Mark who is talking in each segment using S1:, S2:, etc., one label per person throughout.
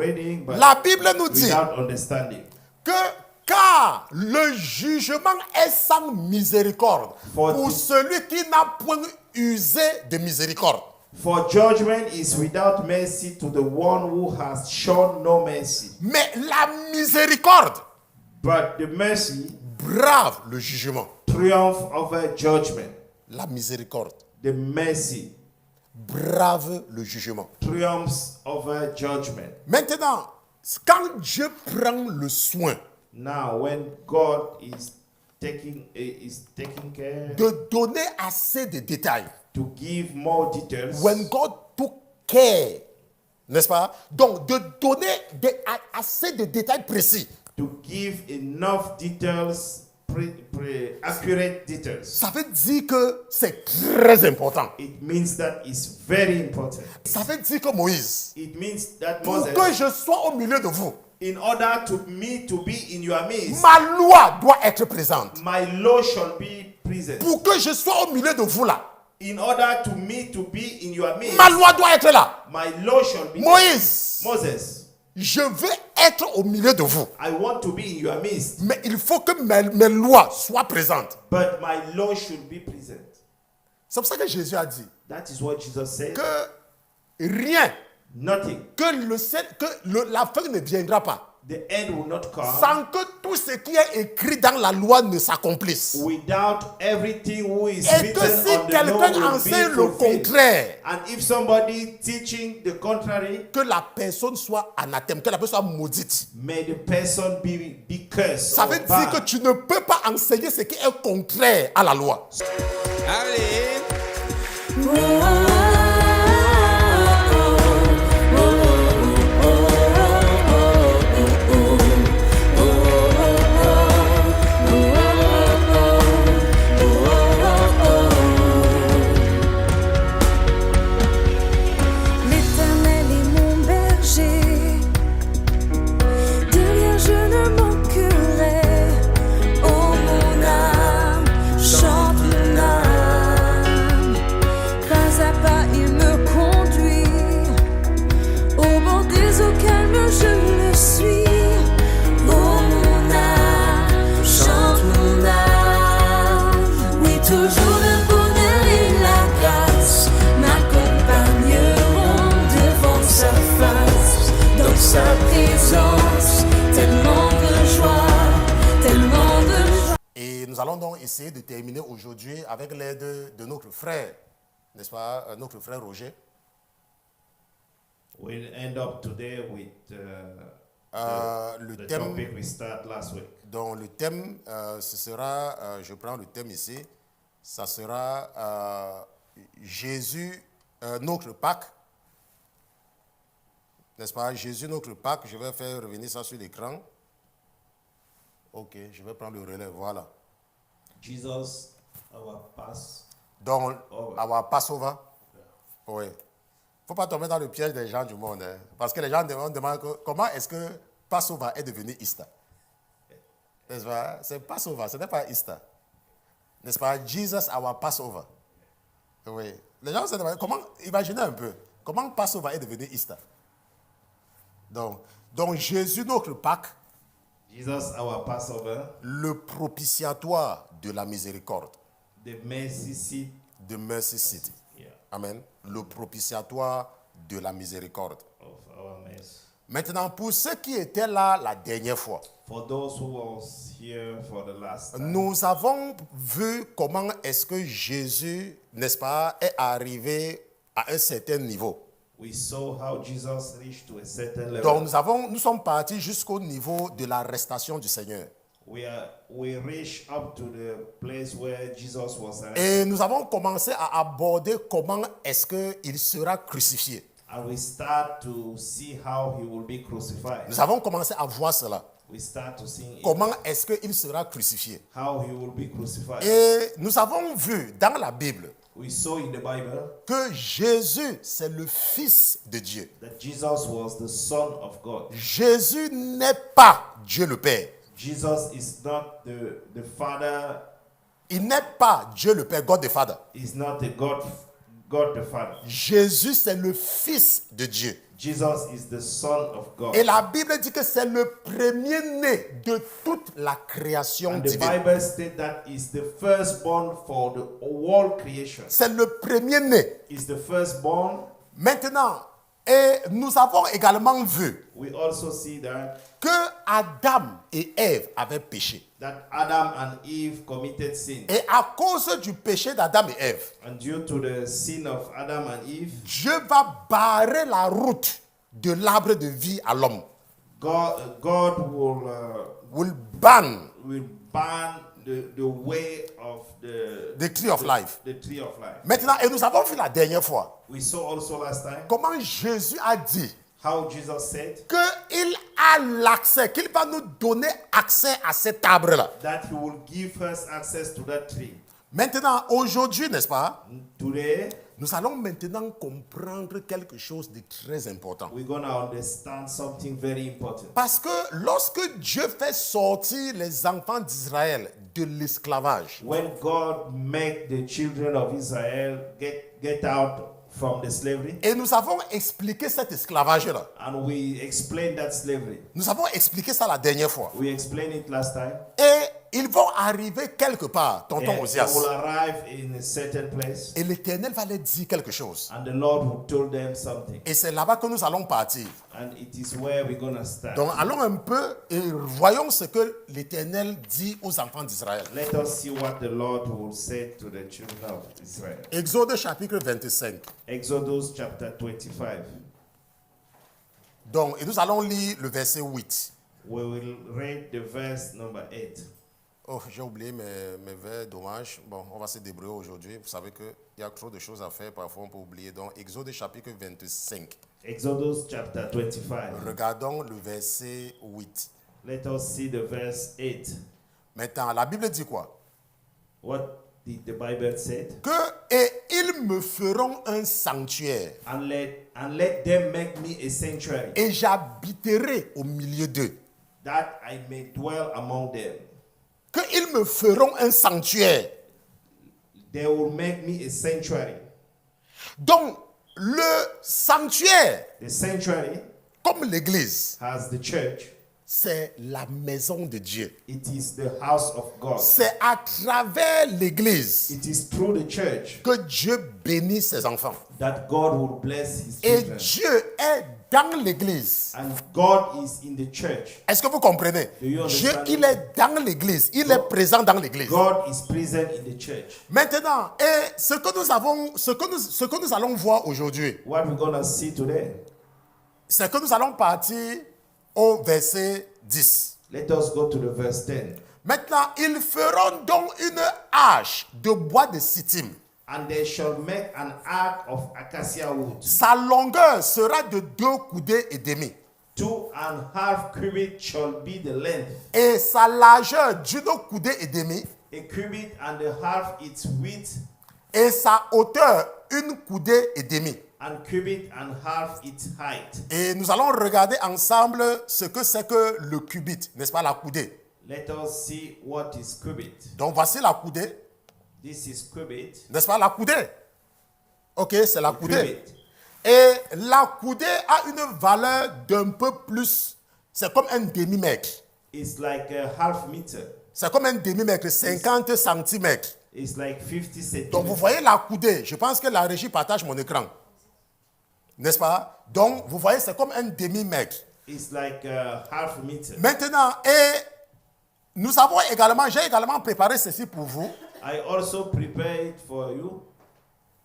S1: reading, but
S2: La Bible nous dit
S1: without understanding.
S2: que car le jugement est sans miséricorde pour celui qui n'a point usé de miséricorde.
S1: For judgment is without mercy to the one who has shown no mercy.
S2: Mais la miséricorde
S1: But the mercy
S2: brave le jugement.
S1: triumph over judgment.
S2: La miséricorde
S1: The mercy
S2: brave le jugement.
S1: triumphs over judgment.
S2: Maintenant, quand Dieu prend le soin
S1: Now, when God is taking care
S2: de donner assez de détails,
S1: to give more details,
S2: when God took care, n'est-ce pas? Donc, de donner assez de détails précis,
S1: to give enough details, accurate details,
S2: ça veut dire que c'est très important.
S1: it means that it's very important.
S2: Ça veut dire que Moïse,
S1: It means that
S2: pour
S1: Moses,
S2: que je sois au milieu de vous,
S1: in order to me to be in your midst,
S2: ma loi doit être présente.
S1: my law shall be present.
S2: Pour que je sois au milieu de vous là,
S1: In order to me to be in your midst,
S2: ma loi doit être là.
S1: my law shall be
S2: Moïse,
S1: Moses,
S2: je veux être au milieu de vous.
S1: I want to be in your midst,
S2: Mais il faut que mes lois soient présentes.
S1: but my law should be present.
S2: C'est pour ça que Jésus a dit
S1: That is what Jesus said.
S2: que rien,
S1: Nothing.
S2: la fin ne viendra pas
S1: The end will not come
S2: sans que tout ce qui est écrit dans la loi ne s'accomplisse.
S1: without everything who is
S2: Et que
S1: written
S2: si
S1: on the law
S2: quelqu'un
S1: will
S2: enseigne
S1: be
S2: le
S1: fulfilled.
S2: contraire,
S1: And if somebody teaching the contrary,
S2: que la personne soit anathème, que la personne soit maudite.
S1: may the person be cursed.
S2: Ça
S1: or
S2: veut dire
S1: banned.
S2: que tu ne peux pas enseigner ce qui est contraire à la loi.
S3: Allez.
S4: L'Éternel est mon berger, de rien je ne manquerai. Oh mon âme, chante mon âme. Pas à pas il me conduit, au bord des eaux calmes je le suis. Oh mon âme, chante mon âme. Oui, toujours le bonheur et la grâce m'accompagneront devant sa face, dans sa présence, tellement de joie, tellement de joie.
S2: Et nous allons donc essayer de terminer aujourd'hui avec l'aide de notre frère, n'est-ce pas, notre frère Roger.
S1: We'll end up today with
S2: Le
S1: the
S2: thème,
S1: topic we start last week.
S2: donc le thème, ce sera, je prends le thème ici, ça sera Jésus, notre Pâques, n'est-ce pas, Jésus, notre Pâques. Je vais faire revenir ça sur l'écran. Ok, je vais prendre le relais, voilà.
S1: Jesus, our past.
S2: Donc,
S1: Oh.
S2: our Passover. Oui. Il ne faut pas tomber dans le piège des gens du monde. Hein, parce que les gens demandent comment est-ce que Passover est devenu Easter. N'est-ce pas? C'est Passover, ce n'est pas Easter. N'est-ce pas? Jesus, our Passover. Oui. Les gens se demandent comment, imaginez un peu, comment Passover est devenu Easter. Donc Jésus, notre Pâques,
S1: Jesus, our Passover,
S2: le propitiatoire de la miséricorde.
S1: the mercy seat.
S2: The mercy seat.
S1: Yeah,
S2: Amen. Le propitiatoire de la miséricorde.
S1: of our mercy.
S2: Maintenant, pour ceux qui étaient là la dernière fois,
S1: For those who was here for the last time,
S2: nous avons vu comment est-ce que Jésus, n'est-ce pas, est arrivé à un certain niveau.
S1: we saw how Jesus reached to a certain level.
S2: Donc, nous sommes partis jusqu'au niveau de l'arrestation du Seigneur.
S1: We reached up to the place where Jesus was arrested.
S2: Et nous avons commencé à aborder comment est-ce qu'il sera crucifié.
S1: And we start to see how he will be crucified.
S2: Nous avons commencé à voir cela.
S1: We start to see
S2: Comment est-ce qu'il sera crucifié.
S1: how he will be crucified.
S2: Et nous avons vu dans la Bible
S1: We saw in the Bible
S2: que Jésus, c'est le Fils de Dieu.
S1: that Jesus was the Son of God.
S2: Jésus n'est pas Dieu le Père.
S1: Jesus is not the Father,
S2: Il n'est pas Dieu le Père, God the Father.
S1: is not the God the Father.
S2: Jésus, c'est le Fils de Dieu.
S1: Jesus is the Son of God.
S2: Et la Bible dit que c'est le premier-né de toute la création
S1: And the
S2: divine.
S1: Bible states that is the firstborn for the whole creation.
S2: C'est le premier-né.
S1: Is the firstborn.
S2: Maintenant, et nous avons également vu
S1: We also see that
S2: que Adam et Ève avaient péché.
S1: Adam and Eve committed sin.
S2: Et à cause du péché d'Adam et Ève,
S1: And due to the sin of Adam and Eve,
S2: Dieu va barrer la route de l'arbre de vie à l'homme.
S1: God
S2: Will ban
S1: will ban the way of
S2: the tree of life.
S1: the tree of life.
S2: Maintenant, et nous avons vu la dernière fois
S1: We saw also last time
S2: comment Jésus a dit
S1: how Jesus said
S2: qu'il a l'accès, qu'il va nous donner accès à cet arbre-là.
S1: that he will give us access to that tree.
S2: Maintenant, aujourd'hui, n'est-ce pas,
S1: Today,
S2: nous allons maintenant comprendre quelque chose de très important.
S1: we're going to understand something very important.
S2: Parce que lorsque Dieu fait sortir les enfants d'Israël de l'esclavage,
S1: When God made the children of Israel get out from the slavery,
S2: et nous avons expliqué cet esclavage-là,
S1: and we explained that slavery.
S2: nous avons expliqué ça la dernière fois.
S1: We explained it last time.
S2: Et ils vont arriver quelque part, tonton
S1: And they
S2: Osias.
S1: will arrive in a certain place,
S2: Et l'Éternel va leur dire quelque chose.
S1: and the Lord will tell them something.
S2: Et c'est là-bas que nous allons partir.
S1: And it is where we're going to start.
S2: Donc allons un peu et voyons ce que l'Éternel dit aux enfants d'Israël.
S1: Let us see what the Lord will say to the children of Israel.
S2: Exode chapitre 25.
S1: Exodus chapter 25.
S2: Donc, et nous allons lire le verset 8.
S1: We will read the verse number 8.
S2: Oh, j'ai oublié mes vers, dommage. Bon, on va se débrouiller aujourd'hui. Vous savez qu'il y a trop de choses à faire, parfois on peut oublier. Donc, Exode chapitre 25.
S1: Exodus chapter 25.
S2: Regardons le verset 8.
S1: Let us see the verse 8.
S2: Maintenant, la Bible dit quoi?
S1: What did the Bible say?
S2: Et ils me feront un sanctuaire
S1: And let them make me a sanctuary,
S2: et j'habiterai au milieu d'eux.
S1: that I may dwell among them.
S2: Qu'ils me feront un sanctuaire.
S1: They will make me a sanctuary.
S2: Donc, le sanctuaire,
S1: The sanctuary,
S2: comme l'église,
S1: as the church,
S2: c'est la maison de Dieu.
S1: it is the house of God.
S2: C'est à travers l'église
S1: It is through the church
S2: que Dieu bénit ses enfants.
S1: that God will bless his
S2: Et
S1: children.
S2: Dieu est dans l'église.
S1: And God is in the church.
S2: Est-ce que vous comprenez?
S1: Do you
S2: Dieu,
S1: understand?
S2: il est dans l'église. Il est présent dans l'église.
S1: God is present in the church.
S2: Maintenant, et ce que nous allons voir aujourd'hui,
S1: What we're going to see today,
S2: c'est que nous allons partir au verset 10.
S1: let us go to the verse 10.
S2: Maintenant, ils feront donc une hache de bois de sittim.
S1: And they shall make an ark of acacia wood.
S2: Sa longueur sera de 2 coudées et demi.
S1: 2.5 cubits shall be the length.
S2: Et sa largeur d'une coudée et demi.
S1: A cubit and a half its width,
S2: Et sa hauteur, 1 coudée et demi.
S1: and cubit and half its height.
S2: Et nous allons regarder ensemble ce que c'est que le cubit, n'est-ce pas, la coudée.
S1: Let us see what is cubit.
S2: Donc voici la coudée,
S1: This is cubit.
S2: n'est-ce pas, la coudée. Ok, c'est la coudée.
S1: Cubit.
S2: Et la coudée a une valeur d'un peu plus, c'est comme un demi-mètre.
S1: It's like a half meter.
S2: C'est comme un demi-mètre, 50 centimètres.
S1: It's like 50
S2: Donc vous
S1: centimeters.
S2: voyez la coudée, je pense que la régie partage mon écran. N'est-ce pas? Donc vous voyez, c'est comme un demi-mètre.
S1: It's like a half meter.
S2: Maintenant, et nous avons également, j'ai également préparé ceci pour vous,
S1: I also prepared it for you.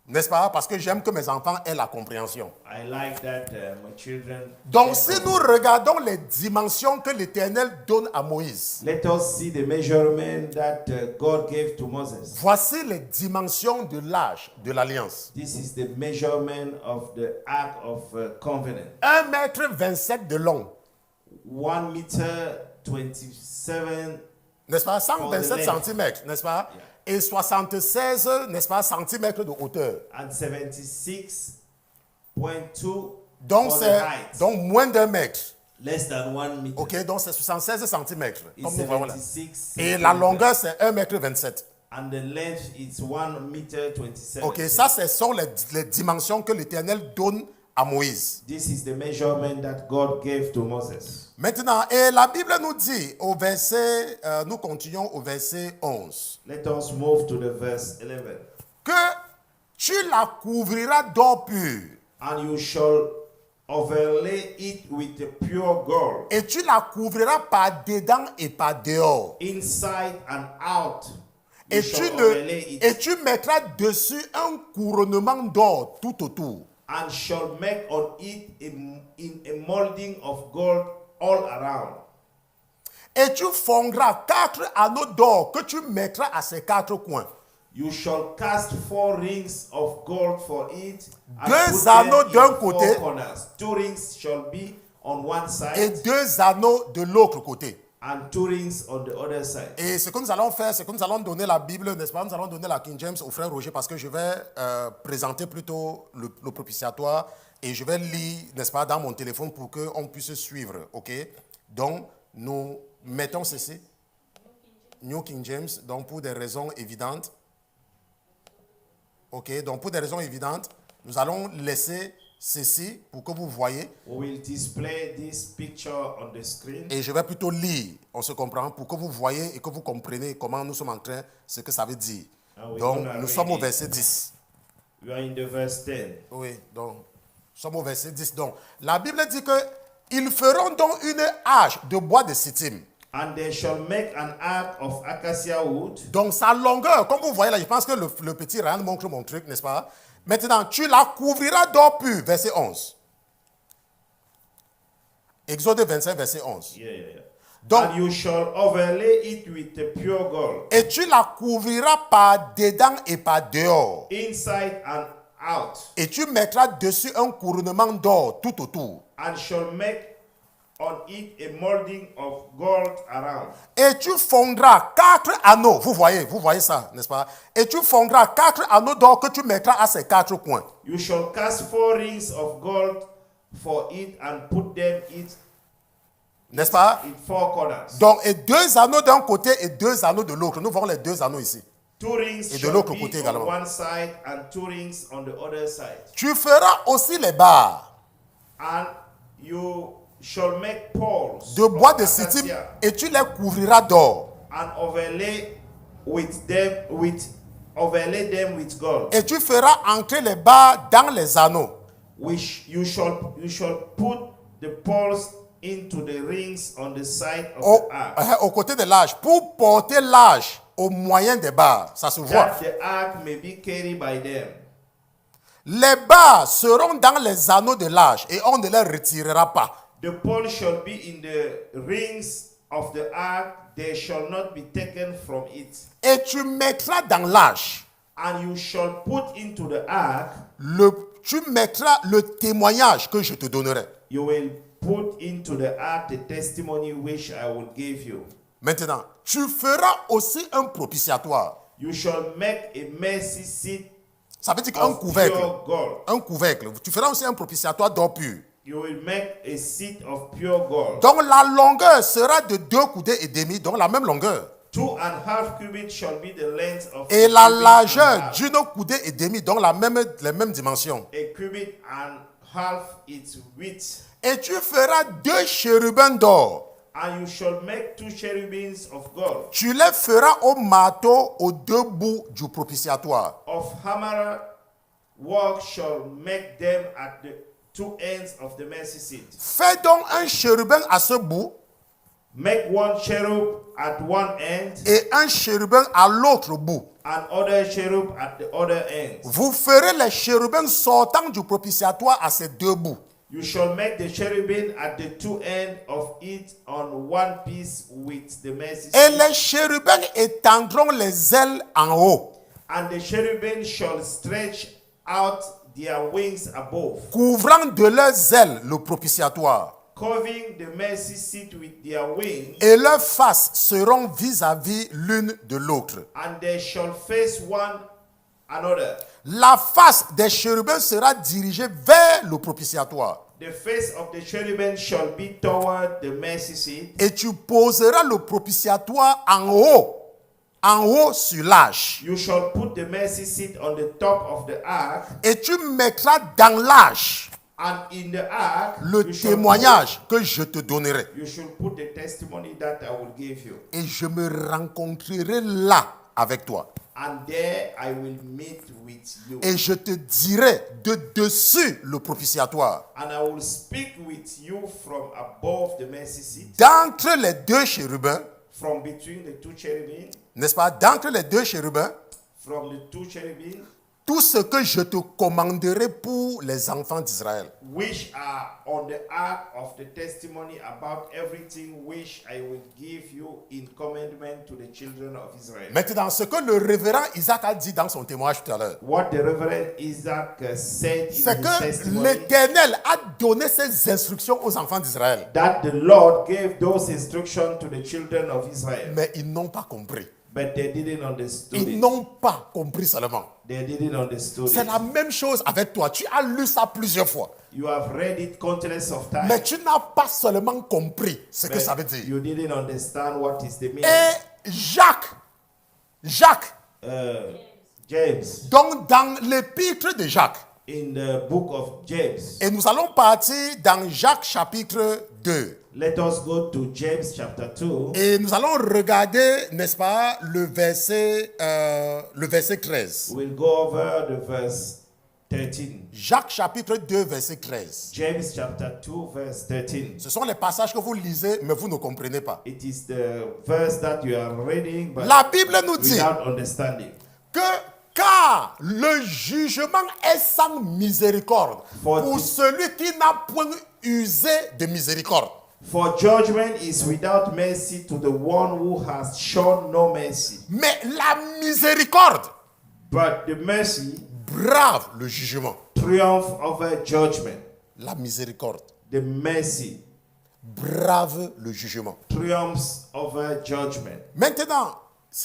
S2: n'est-ce pas? Parce que j'aime que mes enfants aient la compréhension.
S1: I like that my children.
S2: Donc si nous regardons les dimensions que l'Éternel donne à Moïse,
S1: Let us see the measurement that God gave to Moses.
S2: voici les dimensions de l'âge de l'alliance.
S1: This is the measurement of the Ark of Covenant.
S2: 1,27 m de long,
S1: 1 meter 27,
S2: n'est-ce pas? 127
S1: For the length.
S2: cm, n'est-ce pas? Et 76, n'est-ce pas, centimètres de hauteur.
S1: and 76.2
S2: Donc
S1: for the
S2: c'est
S1: height.
S2: donc moins d'un mètre.
S1: Less than 1 meter.
S2: Ok, donc c'est 76 cm.
S1: It's
S2: Comme nous voyons là.
S1: 76
S2: Et la
S1: centimeters.
S2: longueur c'est 1,27 m.
S1: And the length is 1 meter 27.
S2: Ok, ça ce sont les dimensions que l'Éternel donne à Moïse.
S1: This is the measurement that God gave to Moses.
S2: Maintenant, et la Bible nous dit au verset, nous continuons au verset 11,
S1: Let us move to the verse 11.
S2: que tu la couvriras d'or pur
S1: And you shall overlay it with the pure gold,
S2: et tu la couvriras par dedans et par dehors.
S1: inside and out. You
S2: Et
S1: shall overlay it,
S2: et tu mettras dessus un couronnement d'or tout autour.
S1: and shall make on it a molding of gold all around.
S2: Et tu fondras 4 anneaux d'or que tu mettras à ces 4 coins.
S1: You shall cast 4 rings of gold for it, and
S2: Deux
S1: put them
S2: anneaux
S1: in
S2: d'un
S1: 4
S2: côté.
S1: corners. 2 rings shall be on one
S2: Et
S1: side,
S2: 2 anneaux de l'autre côté.
S1: and 2 rings on the other side.
S2: Et ce que nous allons faire, c'est que nous allons donner la Bible, n'est-ce pas? Nous allons donner la King James au frère Roger parce que je vais présenter plutôt le propitiatoire et je vais lire, n'est-ce pas, dans mon téléphone pour qu'on puisse suivre, ok? Donc, nous mettons ceci, New King James, donc pour des raisons évidentes. Ok, donc pour des raisons évidentes, nous allons laisser ceci pour que vous voyez
S1: We will display this picture on the screen,
S2: et je vais plutôt lire, on se comprend, pour que vous voyez et que vous compreniez comment nous sommes en train, ce que ça veut dire.
S1: Ah oui,
S2: Donc,
S1: on a
S2: nous
S1: read
S2: sommes au
S1: it.
S2: verset 10.
S1: We are in the verse 10.
S2: Oui, donc, nous sommes au verset 10. Donc, la Bible dit que ils feront donc une hache de bois de sittim.
S1: And they shall make an ark of acacia wood.
S2: Donc, sa longueur, comme vous voyez là, je pense que le petit Ryan montre mon truc, n'est-ce pas? Maintenant, tu la couvriras d'or pur, verset 11. Exode 25, verset 11.
S1: Yeah.
S2: Donc,
S1: And you shall overlay it with the pure gold,
S2: et tu la couvriras par dedans et par dehors.
S1: inside and out,
S2: Et tu mettras dessus un couronnement d'or tout autour.
S1: and shall make on it a molding of gold around.
S2: Et tu fondras 4 anneaux. Vous voyez ça, n'est-ce pas? Et tu fondras 4 anneaux d'or que tu mettras à ces 4 coins.
S1: You shall cast 4 rings of gold for it, and put them
S2: N'est-ce pas?
S1: in 4 corners.
S2: Donc, et 2 anneaux d'un côté et 2 anneaux de l'autre. Nous voyons les 2 anneaux ici.
S1: 2 rings
S2: Et de
S1: shall
S2: l'autre
S1: be
S2: côté
S1: on
S2: également.
S1: one side, and 2 rings on the other side.
S2: Tu feras aussi les barres
S1: And you shall make poles
S2: de bois
S1: of
S2: de sittim
S1: acacia,
S2: et tu les couvriras d'or.
S1: and overlay them with gold.
S2: Et tu feras entrer les barres dans les anneaux.
S1: Which you shall put the poles into the rings on the side of the ark,
S2: Au côté de l'âge, pour porter l'âge au moyen des barres. Ça se voit.
S1: that the ark may be carried by them.
S2: Les barres seront dans les anneaux de l'âge et on ne les retirera pas.
S1: The poles shall be in the rings of the ark; they shall not be taken from it.
S2: Et tu mettras dans l'âge,
S1: And you shall put into the ark,
S2: tu mettras le témoignage que je te donnerai.
S1: you will put into the ark the testimony which I will give you.
S2: Maintenant, tu feras aussi un propitiatoire.
S1: You shall make a mercy seat
S2: Ça veut dire qu'un
S1: of
S2: couvercle.
S1: pure gold.
S2: Un couvercle. Tu feras aussi un propitiatoire d'or pur.
S1: You will make a seat of pure gold.
S2: Donc la longueur sera de 2 coudées et demi, donc la même longueur.
S1: 2.5 cubits shall be the length of
S2: Et
S1: a
S2: la
S1: cubit and
S2: largeur
S1: half.
S2: d'une coudée et demi, donc les mêmes dimensions.
S1: A cubit and half its width.
S2: Et tu feras 2 chérubins d'or.
S1: And you shall make 2 cherubims of gold.
S2: Tu les feras au marteau aux 2 bouts du propitiatoire.
S1: Of hammer work shall make them at the 2 ends of the mercy seat.
S2: Fais donc un chérubin à ce bout
S1: Make 1 cherub at one end,
S2: et un chérubin à l'autre bout.
S1: and other cherub at the other end.
S2: Vous ferez les chérubins sortant du propitiatoire à ces 2 bouts.
S1: You shall make the cherubim at the 2 ends of it on one piece with the mercy
S2: Et
S1: seat.
S2: les chérubins étendront les ailes en haut,
S1: And the cherubim shall stretch out their wings above,
S2: couvrant de leurs ailes le propitiatoire.
S1: covering the mercy seat with their wings,
S2: Et leurs faces seront vis-à-vis l'une de l'autre.
S1: and they shall face one another.
S2: La face des chérubins sera dirigée vers le propitiatoire.
S1: The face of the cherubim shall be toward the mercy seat,
S2: Et tu poseras le propitiatoire en haut sur l'âge.
S1: you shall put the mercy seat on the top of the ark,
S2: Et tu mettras dans l'âge
S1: And in the ark,
S2: le
S1: you should
S2: témoignage que je te donnerai.
S1: you should put the testimony that I will give you.
S2: Et je me rencontrerai là avec toi.
S1: And there I will meet with you.
S2: Et je te dirai de dessus le propitiatoire.
S1: And I will speak with you from above the mercy seat,
S2: D'entre les deux chérubins,
S1: from between the two cherubim,
S2: n'est-ce pas? D'entre les deux chérubins,
S1: from the two cherubim,
S2: tout ce que je te commanderai pour les enfants d'Israël.
S1: which are on the ark of the testimony about everything which I will give you in commandment to the children of Israel.
S2: Maintenant, ce que le révérend Isaac a dit dans son témoignage tout à l'heure,
S1: What the Reverend Isaac said in
S2: c'est
S1: his
S2: que
S1: testimony,
S2: l'Éternel a donné ses instructions aux enfants d'Israël.
S1: that the Lord gave those instructions to the children of Israel,
S2: Mais ils n'ont pas compris.
S1: but they didn't understand
S2: Ils
S1: it.
S2: n'ont pas compris seulement.
S1: They didn't understand
S2: C'est
S1: it.
S2: la même chose avec toi. Tu as lu ça plusieurs fois.
S1: You have read it countless of times,
S2: Mais tu n'as pas seulement compris ce que
S1: but
S2: ça veut dire.
S1: you didn't understand what is the meaning.
S2: Et Jacques,
S1: James,
S2: donc dans l'épître de Jacques,
S1: in the book of James,
S2: et nous allons partir dans Jacques chapitre 2.
S1: let us go to James chapter 2,
S2: Et nous allons regarder, n'est-ce pas, le verset 13.
S1: we'll go over the verse 13.
S2: Jacques chapitre 2, verset 13.
S1: James chapter 2, verse 13.
S2: Ce sont les passages que vous lisez, mais vous ne comprenez pas.
S1: It is the verse that you are reading, but
S2: La Bible nous dit
S1: without understanding.
S2: que car le jugement est sans miséricorde pour celui qui n'a point usé de miséricorde.
S1: For judgment is without mercy to the one who has shown no mercy.
S2: Mais la miséricorde
S1: But the mercy
S2: brave le jugement.
S1: triumph over judgment.
S2: La miséricorde
S1: The mercy
S2: brave le jugement.
S1: triumphs over judgment.
S2: Maintenant,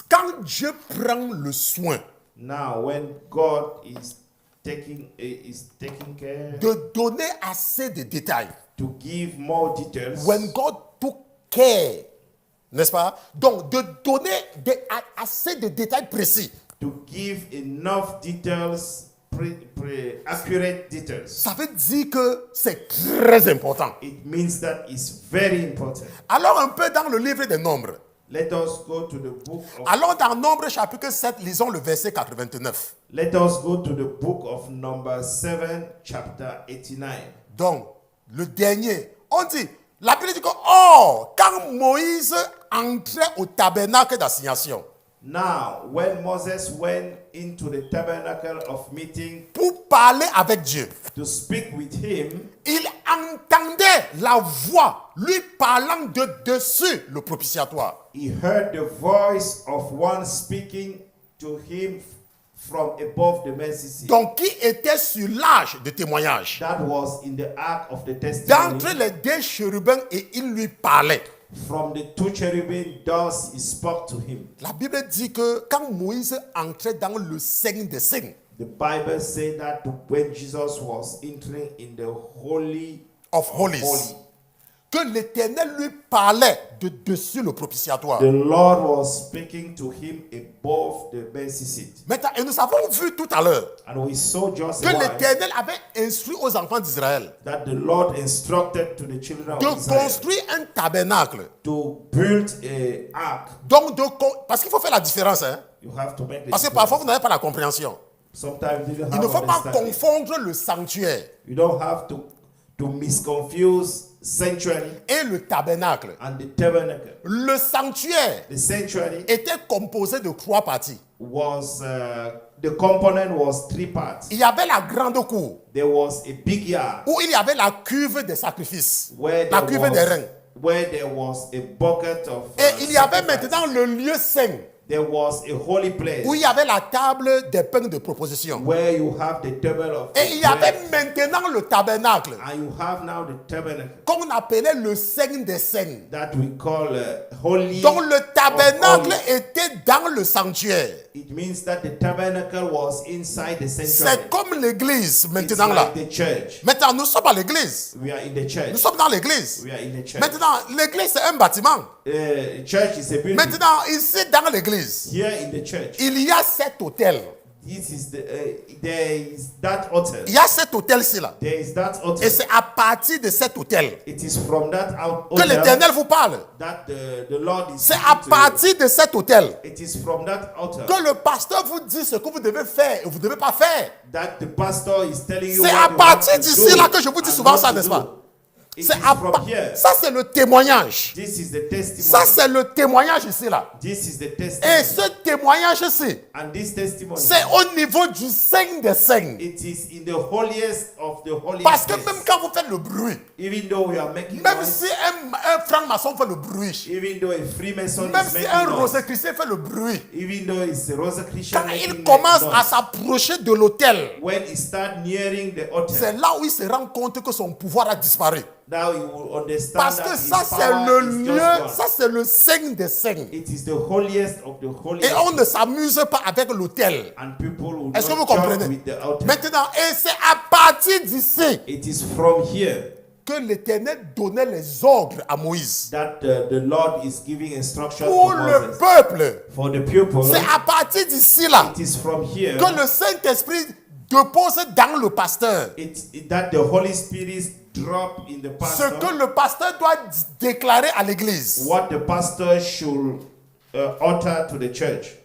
S2: quand Dieu prend le soin
S1: Now, when God is taking care
S2: de donner assez de détails,
S1: to give more details,
S2: when God took care, n'est-ce pas? Donc, de donner assez de détails précis,
S1: to give enough details, accurate details,
S2: ça veut dire que c'est très important.
S1: it means that it's very important.
S2: Alors, un peu dans le livre des Nombres.
S1: Let us go to the book of
S2: Allons dans Nombre chapitre 7, lisons le verset 89.
S1: Let us go to the book of number 7, chapter 89.
S2: Donc, le dernier, on dit, la Bible dit que, oh, quand Moïse entrait au tabernacle d'assignation
S1: Now, when Moses went into the tabernacle of meeting
S2: pour parler avec Dieu,
S1: to speak with him,
S2: il entendait la voix lui parlant de dessus le propitiatoire.
S1: he heard the voice of one speaking to him from above the mercy seat.
S2: Donc, qui était sur l'âge de témoignage.
S1: That was in the ark of the testimony.
S2: D'entre les deux chérubins, et il lui parlait.
S1: From the two cherubim, thus he spoke to him.
S2: La Bible dit que quand Moïse entrait dans le Saint des Saints,
S1: The Bible said that when Jesus was entering in the Holy
S2: of Holies,
S1: Holy,
S2: que l'Éternel lui parlait de dessus le propitiatoire.
S1: the Lord was speaking to him above the mercy seat.
S2: Maintenant, et nous avons vu tout à l'heure
S1: And we saw just
S2: que
S1: why
S2: l'Éternel avait instruit aux enfants d'Israël
S1: that the Lord instructed to the children
S2: de
S1: of Israel
S2: construire un tabernacle.
S1: to build a ark.
S2: Donc, parce qu'il faut faire la différence, hein?
S1: You have to make the
S2: Parce que
S1: difference.
S2: parfois vous n'avez pas la compréhension.
S1: Sometimes you don't
S2: Il ne
S1: have
S2: faut pas
S1: understanding.
S2: confondre le sanctuaire
S1: You don't have to misconfuse sanctuary
S2: et le tabernacle.
S1: and the tabernacle.
S2: Le sanctuaire
S1: The sanctuary
S2: était composé de 3 parties.
S1: was the component was 3 parts.
S2: Il y avait la grande cour
S1: There was a big yard
S2: où il y avait la cuve des sacrifices,
S1: where
S2: la
S1: there
S2: cuve des reins.
S1: was a bucket of
S2: Et il y avait
S1: sacrifice.
S2: maintenant le lieu saint
S1: There was a holy place
S2: où il y avait la table des pains de proposition.
S1: where you have the table of
S2: Et il y avait
S1: bread,
S2: maintenant le tabernacle
S1: and you have now the tabernacle
S2: qu'on appelait le Saint des Saints.
S1: that we call holy.
S2: Donc le
S1: of
S2: tabernacle
S1: holies.
S2: était dans le sanctuaire.
S1: It means that the tabernacle was inside the sanctuary.
S2: C'est comme l'église
S1: It's
S2: maintenant là.
S1: like the church.
S2: Maintenant nous sommes à l'église.
S1: We are in the church.
S2: Nous sommes dans l'église.
S1: We are in the church.
S2: Maintenant l'église c'est un bâtiment.
S1: The church is a building.
S2: Maintenant ici dans l'église,
S1: Here in the church,
S2: il y a 7 hôtels.
S1: there is that altar.
S2: Il y a cet autel-ci là.
S1: There is that altar.
S2: Et c'est à partir de cet autel
S1: It is from that
S2: que
S1: altar
S2: l'Éternel vous parle.
S1: that the Lord is
S2: C'est
S1: speaking
S2: à
S1: to
S2: partir de cet autel
S1: you. It is from that altar
S2: que le pasteur vous dit ce que vous devez faire et vous ne devez pas faire.
S1: that the pastor is telling you
S2: C'est
S1: what
S2: à
S1: you
S2: partir
S1: have to
S2: d'ici
S1: do
S2: là que je vous dis
S1: and
S2: souvent
S1: what
S2: ça,
S1: to
S2: n'est-ce
S1: do.
S2: pas?
S1: It
S2: C'est
S1: is
S2: à
S1: from here.
S2: ça, c'est le témoignage.
S1: This is the testimony.
S2: Ça, c'est le témoignage ici là.
S1: This is the
S2: Et
S1: testimony.
S2: ce témoignage-ci,
S1: And this testimony,
S2: c'est au niveau du Saint des Saints.
S1: it is in the holiest of the holiest
S2: Parce que
S1: place.
S2: même quand vous faites le bruit,
S1: Even though we are making
S2: même
S1: noise,
S2: si un franc-maçon fait le bruit,
S1: even though a Freemason
S2: même
S1: is
S2: si
S1: making
S2: un
S1: noise,
S2: rosicrucien fait le bruit,
S1: even though it's a Rosicrucian
S2: quand
S1: making
S2: il commence
S1: noise,
S2: à s'approcher de l'autel,
S1: when he start nearing the
S2: c'est
S1: altar,
S2: là où il se rend compte que son pouvoir a disparu.
S1: now he will understand
S2: Parce
S1: that
S2: que
S1: his
S2: ça, c'est
S1: power
S2: le
S1: is
S2: lieu,
S1: just gone.
S2: ça, c'est le Saint des Saints.
S1: It is the holiest of the
S2: Et
S1: holiest.
S2: on ne s'amuse pas avec l'autel.
S1: And people will
S2: Est-ce que vous
S1: not joke
S2: comprenez?
S1: with the altar.
S2: Maintenant, et c'est à partir d'ici
S1: It is from here
S2: que l'Éternel donnait les ordres à Moïse.
S1: that the Lord is giving instruction
S2: Pour
S1: to
S2: le
S1: Moses.
S2: peuple.
S1: For the people,
S2: C'est à partir d'ici là
S1: it is from here
S2: que le Saint-Esprit depose dans le pasteur
S1: that the Holy Spirit drop in the
S2: ce
S1: pastor
S2: que le pasteur doit déclarer à l'église.
S1: what the pastor should utter to the church.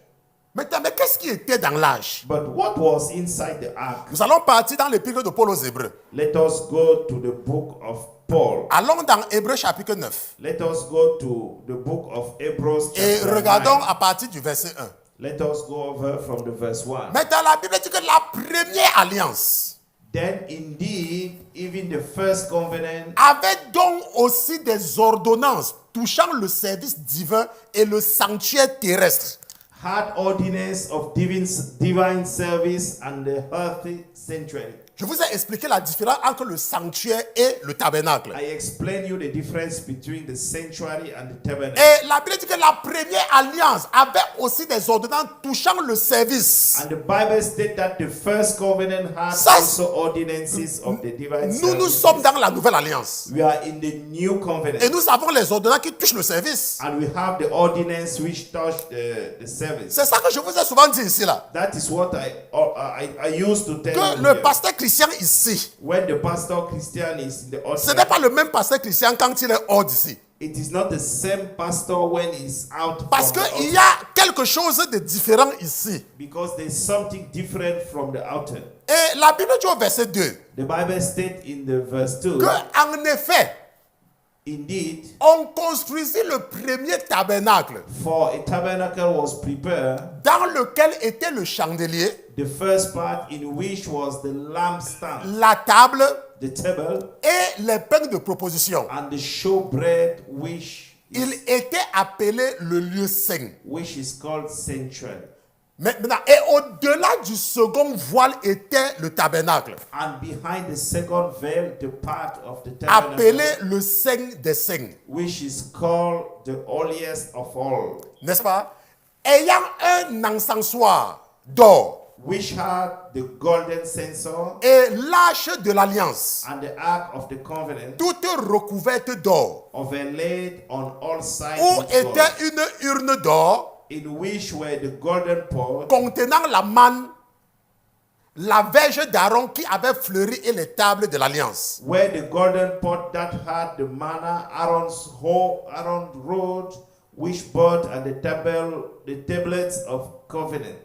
S2: Maintenant, mais qu'est-ce qui était dans l'âge?
S1: But what was inside the ark?
S2: Nous allons partir dans l'épître de Paul aux Hébreux.
S1: Let us go to the book of Paul.
S2: Allons dans Hébreux chapitre 9
S1: Let us go to the book of Hebrews
S2: et
S1: chapter
S2: regardons
S1: 9.
S2: à partir du verset 1.
S1: Let us go over from the verse 1.
S2: Maintenant, la Bible dit que la première alliance
S1: Then indeed, even the first covenant
S2: avait donc aussi des ordonnances touchant le service divin et le sanctuaire terrestre.
S1: had ordinance of divine service and the earthly sanctuary.
S2: Je vous ai expliqué la différence entre le sanctuaire et le tabernacle.
S1: I explain you the difference between the sanctuary and the tabernacle.
S2: Et la Bible dit que la première alliance avait aussi des ordonnances touchant le service.
S1: And the Bible states that the first covenant had
S2: Ça,
S1: also ordinances of the divine
S2: Nous
S1: service.
S2: sommes dans la nouvelle alliance.
S1: We are in the new covenant.
S2: Et nous avons les ordonnances qui touchent le service.
S1: And we have the ordinance which touch the service.
S2: C'est ça que je vous ai souvent dit ici là.
S1: That is what I used to tell
S2: Que
S1: you
S2: le
S1: here.
S2: pasteur chrétien ici,
S1: When the pastor Christian is in the
S2: ce n'est
S1: altar,
S2: pas le même pasteur chrétien quand il est hors d'ici.
S1: it is not the same pastor when he's out
S2: Parce
S1: from the
S2: qu'il y
S1: altar,
S2: a quelque chose de différent ici.
S1: because there's something different from the altar.
S2: Et la Bible dit au verset 2
S1: The Bible states in the verse 2,
S2: que en effet,
S1: indeed,
S2: on construisit le premier tabernacle
S1: for a tabernacle was prepared,
S2: dans lequel était le chandelier,
S1: the first part in which was the lampstand,
S2: la table
S1: the table,
S2: et les pains de proposition.
S1: and the showbread
S2: Il était appelé le lieu saint.
S1: which is called sanctuary.
S2: Maintenant, et au-delà du second voile était le tabernacle,
S1: And behind the second veil, the part of the tabernacle,
S2: appelé le saint des saints.
S1: which is called the holiest of all,
S2: N'est-ce pas? Ayant un encensoir d'or
S1: which had the golden censer
S2: et l'arche de l'alliance,
S1: and the ark of the covenant,
S2: toute recouverte d'or,
S1: overlaid on all sides
S2: où
S1: with gold,
S2: était une urne d'or
S1: in which were the golden pot
S2: contenant la manne, la verge d'Aaron qui avait fleuri et les tables de l'alliance.
S1: where the golden pot that had the manna, Aaron's rod, which brought and the tablets of covenant.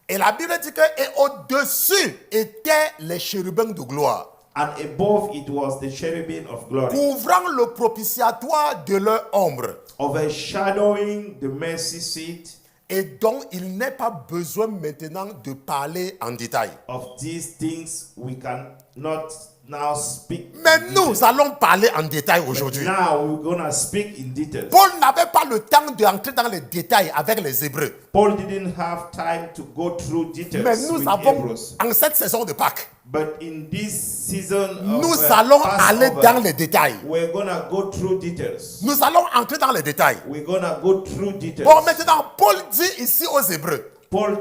S2: Et la Bible dit que et au-dessus étaient les chérubins de gloire,
S1: And above it was the cherubim of glory,
S2: couvrant le propitiatoire de leur ombre,
S1: overshadowing the mercy seat.
S2: et dont il n'est pas besoin maintenant de parler en détail.
S1: Of these things we cannot now speak.
S2: Mais
S1: in
S2: nous
S1: detail.
S2: allons parler en détail
S1: But
S2: aujourd'hui.
S1: now we're gonna speak in details.
S2: Paul n'avait pas le temps d'entrer dans les détails avec les Hébreux.
S1: Paul didn't have time to go through details
S2: Mais nous
S1: with
S2: avons,
S1: Hebrews.
S2: en cette saison de Pâques,
S1: But in this season of
S2: nous allons aller
S1: Passover,
S2: dans les détails.
S1: we're gonna go through details.
S2: Nous allons entrer dans les détails.
S1: We're gonna go through details.
S2: Bon, maintenant, Paul dit ici aux Hébreux
S1: Paul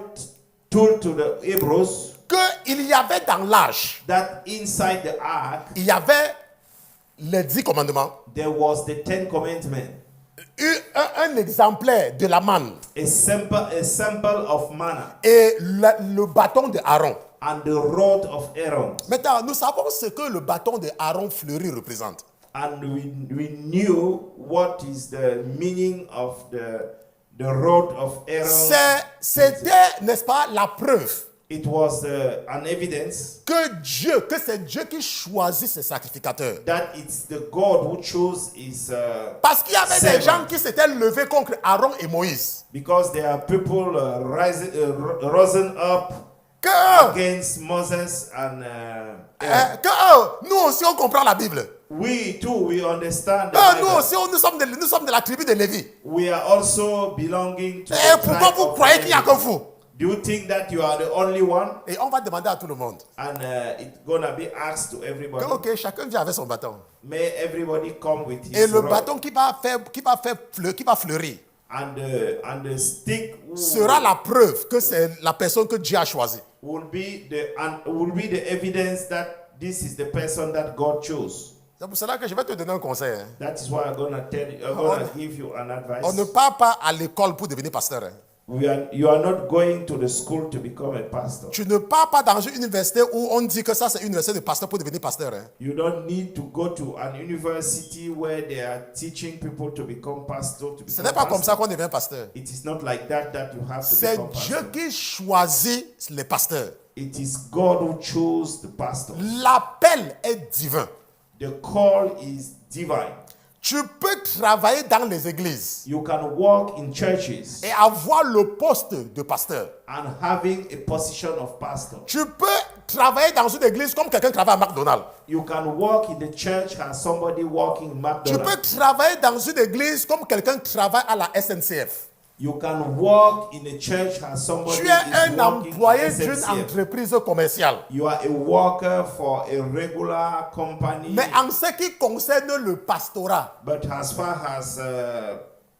S1: told to the Hebrews
S2: qu'il y avait dans l'âge,
S1: that inside the ark
S2: il y avait les 10 commandements,
S1: there was the 10 commandments,
S2: un exemplaire de la manne
S1: a sample of manna,
S2: et le bâton de Aaron.
S1: and the rod of Aaron.
S2: Maintenant, nous savons ce que le bâton de Aaron fleuri représente.
S1: And we knew what is the meaning of the rod of Aaron.
S2: C'était, n'est-ce pas, la preuve
S1: It was an evidence
S2: que c'est Dieu qui choisit ses sacrificateurs.
S1: that it's the God who chose his
S2: Parce qu'il y avait des
S1: servant.
S2: gens qui s'étaient levés contre Aaron et Moïse.
S1: Because there are people risen up
S2: Que eux,
S1: against Moses and Aaron.
S2: nous aussi on comprend la Bible.
S1: We too, we understand the
S2: Nous
S1: Bible.
S2: aussi nous sommes de la tribu de Lévi.
S1: We are also belonging to
S2: Et
S1: the
S2: pourquoi
S1: tribe
S2: vous
S1: of
S2: croyez qu'il n'y a
S1: Levi.
S2: que vous?
S1: Do you think that you are the only one?
S2: Et on va demander à tout le monde.
S1: And it's gonna be asked to everybody.
S2: Que, ok, chacun vient avec son bâton.
S1: May everybody come with his
S2: Et le
S1: rod.
S2: bâton qui va fleurir
S1: And the stick
S2: sera la preuve que c'est la personne que Dieu a choisie.
S1: will be the evidence that this is the person that God chose.
S2: C'est pour cela que je vais te donner un conseil. Hein.
S1: That is why I'm gonna give you an advice.
S2: On ne part pas à l'école pour devenir pasteur. Hein.
S1: You are not going to the school to become a pastor.
S2: Tu ne pars pas dans une université où on dit que ça c'est une université de pasteur pour devenir pasteur. Hein.
S1: You don't need to go to an university where they are teaching people to become pastor.
S2: Ce n'est pas comme ça qu'on devient pasteur.
S1: It is not like that you have to
S2: C'est
S1: become
S2: Dieu
S1: pastor.
S2: qui choisit les pasteurs.
S1: It is God who chose the pastor.
S2: L'appel est divin.
S1: The call is divine.
S2: Tu peux travailler dans les églises
S1: You can walk in churches
S2: et avoir le poste de pasteur.
S1: and having a position of pastor.
S2: Tu peux travailler dans une église comme quelqu'un travaille à McDonald's.
S1: You can walk in the church as somebody walking in
S2: Tu peux
S1: McDonald's.
S2: travailler dans une église comme quelqu'un travaille à la SNCF.
S1: You can walk in a church as somebody
S2: Tu es
S1: is
S2: un
S1: walking
S2: employé
S1: in
S2: d'une
S1: SNCF.
S2: entreprise commerciale.
S1: You are a worker for a regular company.
S2: Mais en ce qui concerne le pastorat,
S1: But as far as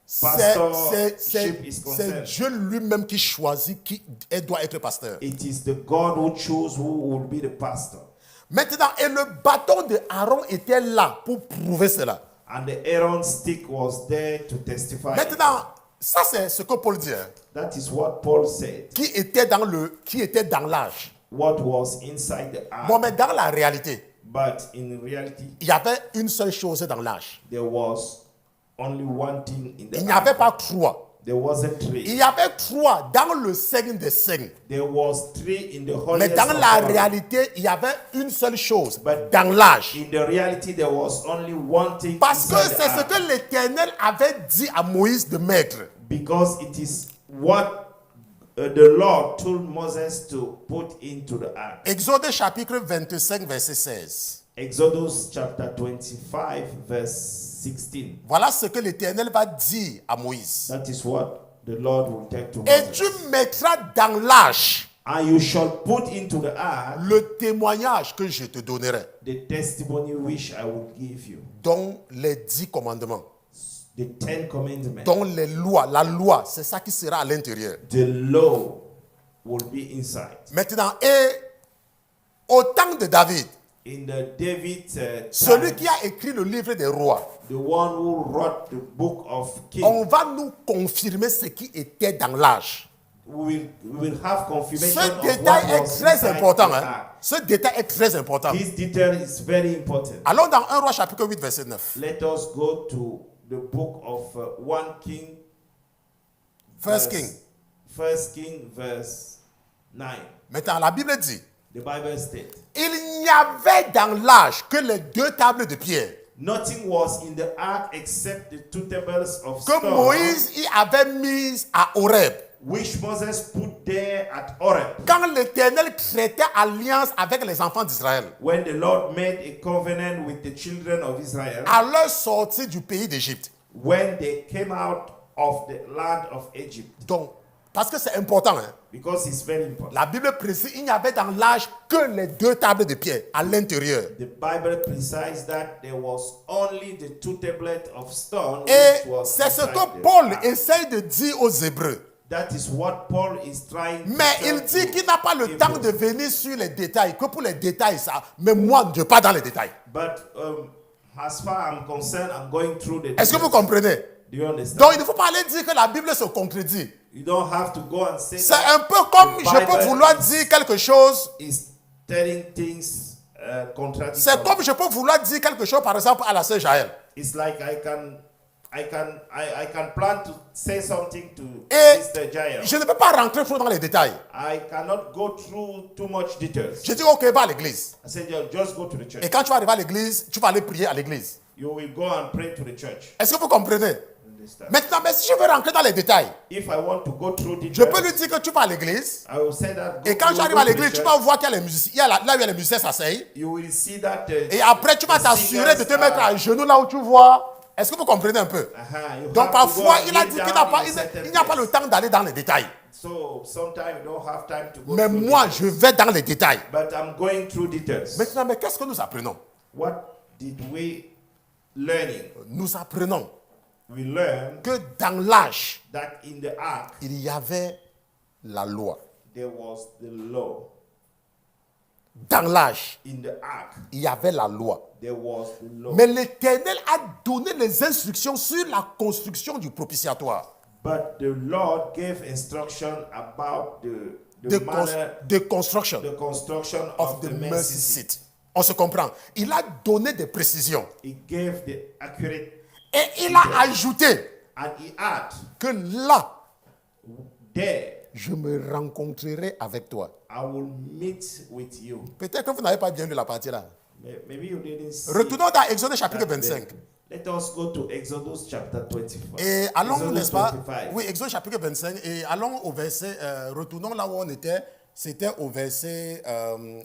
S2: c'est
S1: pastorship is
S2: c'est
S1: concerned,
S2: Dieu lui-même qui choisit qui doit être pasteur.
S1: it is the God who chose who will be the pastor.
S2: Maintenant, et le bâton de Aaron était là pour prouver cela.
S1: And the Aaron stick was there to testify.
S2: Maintenant, ça c'est ce que Paul dit, hein,
S1: That is what Paul said.
S2: qui était dans l'âge.
S1: What was inside the ark.
S2: Bon, mais dans la réalité,
S1: But in reality,
S2: il y avait une seule chose dans l'âge.
S1: there was only one thing in
S2: Il
S1: the
S2: n'y
S1: ark.
S2: avait pas trois.
S1: There wasn't
S2: Il
S1: three.
S2: y avait trois dans le Seigneur des Saints.
S1: There was three in the
S2: Mais
S1: holiest
S2: dans
S1: of
S2: la
S1: all.
S2: réalité, il y avait une seule chose
S1: But
S2: dans l'âge.
S1: in the reality, there was only one thing
S2: Parce que
S1: inside the
S2: c'est ce
S1: ark.
S2: que l'Éternel avait dit à Moïse de mettre.
S1: Because it is what the Lord told Moses to put into the ark.
S2: Exode chapitre 25, verset 16.
S1: Exodus chapter 25, verse 16.
S2: Voilà ce que l'Éternel va dire à Moïse.
S1: That is what the Lord will take to
S2: Et
S1: Moses.
S2: tu mettras dans l'âge
S1: And you shall put into the ark
S2: le témoignage que je te donnerai,
S1: the testimony which I will give you.
S2: dont les 10 commandements,
S1: The 10 commandments.
S2: dont les lois, la loi, c'est ça qui sera à l'intérieur.
S1: The law will be inside.
S2: Maintenant, et au temps de David,
S1: In the David
S2: celui
S1: time,
S2: qui a écrit le livre des rois,
S1: the one who wrote the book of Kings,
S2: on va nous confirmer ce qui était dans l'âge.
S1: we will have confirmation
S2: Ce
S1: of
S2: détail
S1: what
S2: est
S1: was
S2: très
S1: inside
S2: important.
S1: the
S2: Hein?
S1: ark.
S2: Ce détail est très important.
S1: This detail is very important.
S2: Allons dans 1 roi chapitre 8, verset 9.
S1: Let us go to the book of 1 King.
S2: First
S1: verse-
S2: King.
S1: First King, verse 9.
S2: Maintenant, la Bible dit,
S1: The Bible states,
S2: il n'y avait dans l'âge que les 2 tables de pierre
S1: nothing was in the ark except the 2 tables of
S2: que
S1: stone
S2: Moïse y avait mises à Horeb.
S1: which Moses put there at Horeb.
S2: Quand l'Éternel traitait alliance avec les enfants d'Israël,
S1: When the Lord made a covenant with the children of Israel,
S2: à leur sortie du pays d'Égypte.
S1: when they came out of the land of Egypt,
S2: Donc, parce que c'est important, hein?
S1: because it's very important.
S2: La Bible précise, il n'y avait dans l'âge que les 2 tables de pierre à l'intérieur.
S1: The Bible precises that there was only the 2 tablets of stone.
S2: Et
S1: which was
S2: c'est ce
S1: inside
S2: que
S1: the
S2: Paul
S1: ark.
S2: essaye de dire aux Hébreux.
S1: That is what Paul is trying to
S2: Mais
S1: tell
S2: il dit
S1: to
S2: qu'il n'a pas le temps de
S1: Hebrews.
S2: venir sur les détails, que pour les détails, ça. Mais moi, je ne vais pas dans les détails.
S1: But as far as I'm concerned, I'm going through the
S2: Est-ce que vous
S1: details.
S2: comprenez?
S1: Do you understand?
S2: Donc il ne faut pas aller dire que la Bible se contredit.
S1: You don't have to go and say
S2: C'est un peu comme
S1: The
S2: je peux
S1: Bible
S2: vouloir dire quelque chose.
S1: is telling things
S2: C'est
S1: contradictory.
S2: comme je peux vouloir dire quelque chose, par exemple, à la sœur Jaël.
S1: It's like I can plan to say something to
S2: Et
S1: Mr. Jael.
S2: je ne peux pas rentrer trop dans les détails.
S1: I cannot go through too much details.
S2: Je dis, ok, va à l'église.
S1: I said, just go to the church.
S2: Et quand tu vas arriver à l'église, tu vas aller prier à l'église.
S1: You will go and pray to the church.
S2: Est-ce que vous comprenez?
S1: Understand?
S2: Maintenant, mais si je veux rentrer dans les détails,
S1: If I want to go through
S2: je peux
S1: details,
S2: lui dire que tu vas à l'église.
S1: I will say that.
S2: Et quand tu arrives à l'église, tu vas voir qu'il y a les musiciens. Là où il y a les musiciens s'asseyent.
S1: You will see that.
S2: Et après, tu vas
S1: the
S2: t'assurer de te
S1: singers
S2: mettre
S1: are-
S2: à genoux là où tu vois. Est-ce que vous comprenez un peu?
S1: You
S2: Donc
S1: have to
S2: parfois,
S1: go and
S2: il a
S1: kneel
S2: dit
S1: down
S2: qu'il n'a pas,
S1: in a certain
S2: il n'y a pas
S1: place.
S2: le temps d'aller dans les détails.
S1: So sometimes you don't have time to go
S2: Mais
S1: through
S2: moi,
S1: details.
S2: je vais dans les détails.
S1: But I'm going through details.
S2: Maintenant, mais qu'est-ce que nous apprenons?
S1: What did we learning?
S2: Nous apprenons
S1: We learn
S2: que dans l'âge,
S1: that in the ark
S2: il y avait la loi.
S1: there was the law.
S2: Dans l'âge,
S1: In the ark
S2: il y avait la loi.
S1: there was the law.
S2: Mais l'Éternel a donné les instructions sur la construction du propitiatoire.
S1: But the Lord gave instruction about the manner,
S2: De construction
S1: the construction
S2: of the mercy seat. On se comprend. Il a donné des précisions.
S1: He gave the accurate,
S2: Et il a ajouté
S1: and he had
S2: que là,
S1: there
S2: je me rencontrerai avec toi.
S1: I will meet with you.
S2: Peut-être que vous n'avez pas bien lu la partie là.
S1: Maybe you didn't see.
S2: Retournons dans Exode chapitre
S1: that
S2: 25.
S1: there. Let us go to Exodus chapter 25.
S2: Et allons,
S1: Exodus
S2: n'est-ce pas?
S1: 25.
S2: Oui, Exode chapitre 25. Et allons au verset, retournons là où on était. C'était au verset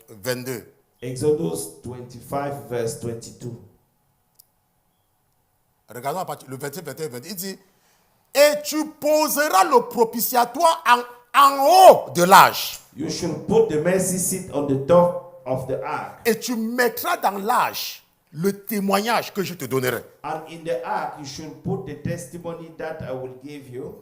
S2: 22.
S1: Exodus 25 verse 22.
S2: Regardons la partie, le verset 21, 22. Il dit, et tu poseras le propitiatoire en haut de l'âge.
S1: You should put the mercy seat on the top of the ark.
S2: Et tu mettras dans l'âge le témoignage que je te donnerai.
S1: And in the ark, you should put the testimony that I will give you.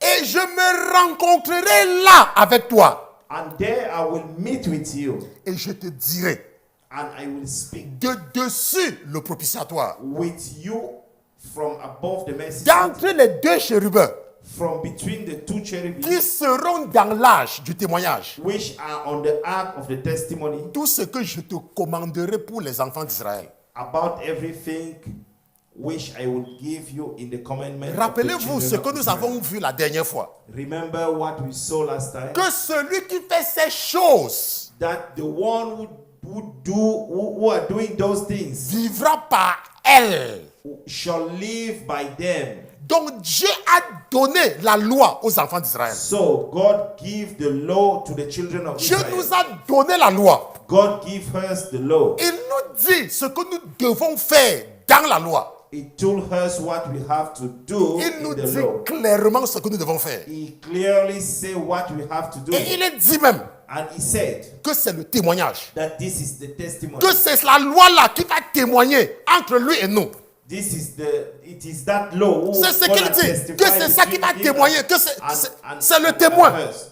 S2: Et je me rencontrerai là avec toi.
S1: And there I will meet with you.
S2: Et je te dirai
S1: And I will speak
S2: de dessus le propitiatoire.
S1: with you from above the mercy seat.
S2: D'entre les deux chérubins
S1: From between the two cherubim,
S2: qui seront dans l'âge du témoignage.
S1: which are on the ark of the testimony,
S2: Tout ce que je te commanderai pour les enfants d'Israël.
S1: about everything which I will give you in the commandment. of the
S2: Rappelez-vous ce
S1: children
S2: que
S1: of
S2: nous
S1: Israel.
S2: avons vu la dernière fois.
S1: Remember what we saw last time?
S2: Que celui qui fait ces choses
S1: That the one who are doing those things
S2: vivra par elles.
S1: shall live by them.
S2: Donc Dieu a donné la loi aux enfants d'Israël.
S1: So God give the law to the children of
S2: Dieu
S1: Israel.
S2: nous a donné la loi.
S1: God give us the law.
S2: Il nous dit ce que nous devons faire dans la loi.
S1: He told us what we have to do
S2: Il nous
S1: in the
S2: dit
S1: law.
S2: clairement ce que nous devons faire.
S1: He clearly say what we have to do.
S2: Et il est dit même
S1: And he said
S2: que c'est le témoignage.
S1: that this is the testimony.
S2: Que c'est la loi là qui va témoigner entre lui et nous.
S1: It is that law who
S2: C'est ce
S1: gonna
S2: qu'il dit.
S1: testify
S2: Que c'est ça qui
S1: between
S2: va
S1: him
S2: témoigner. Que c'est le témoin.
S1: us.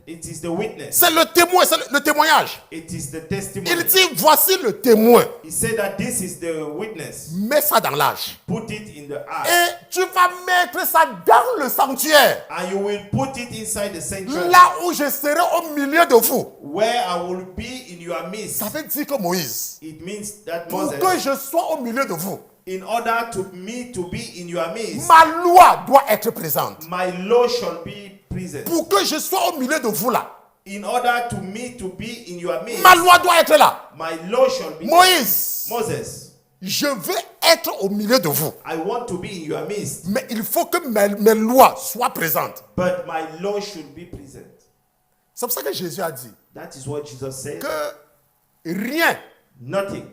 S1: It is the witness.
S2: C'est le témoin, c'est le témoignage.
S1: It is the testimony.
S2: Il dit voici le témoin.
S1: He said that this is the witness.
S2: Mets ça dans l'âge.
S1: Put it in the ark.
S2: Et tu vas mettre ça dans le sanctuaire.
S1: And you will put it inside the sanctuary.
S2: Là où je serai au milieu de vous.
S1: Where I will be in your midst.
S2: Ça veut dire que Moïse,
S1: It means that
S2: pour
S1: Moses,
S2: que je sois au milieu de vous,
S1: in order to me to be in your midst,
S2: ma loi doit être présente.
S1: my law shall be present.
S2: Pour que je sois au milieu de vous là,
S1: In order to me to be in your midst,
S2: ma loi doit être là.
S1: my law shall be
S2: Moïse,
S1: Moses,
S2: je veux être au milieu de vous.
S1: I want to be in your midst,
S2: Mais il faut que mes lois soient présentes.
S1: but my law should be present.
S2: C'est pour ça que Jésus a dit
S1: That is what Jesus said.
S2: que rien,
S1: Nothing.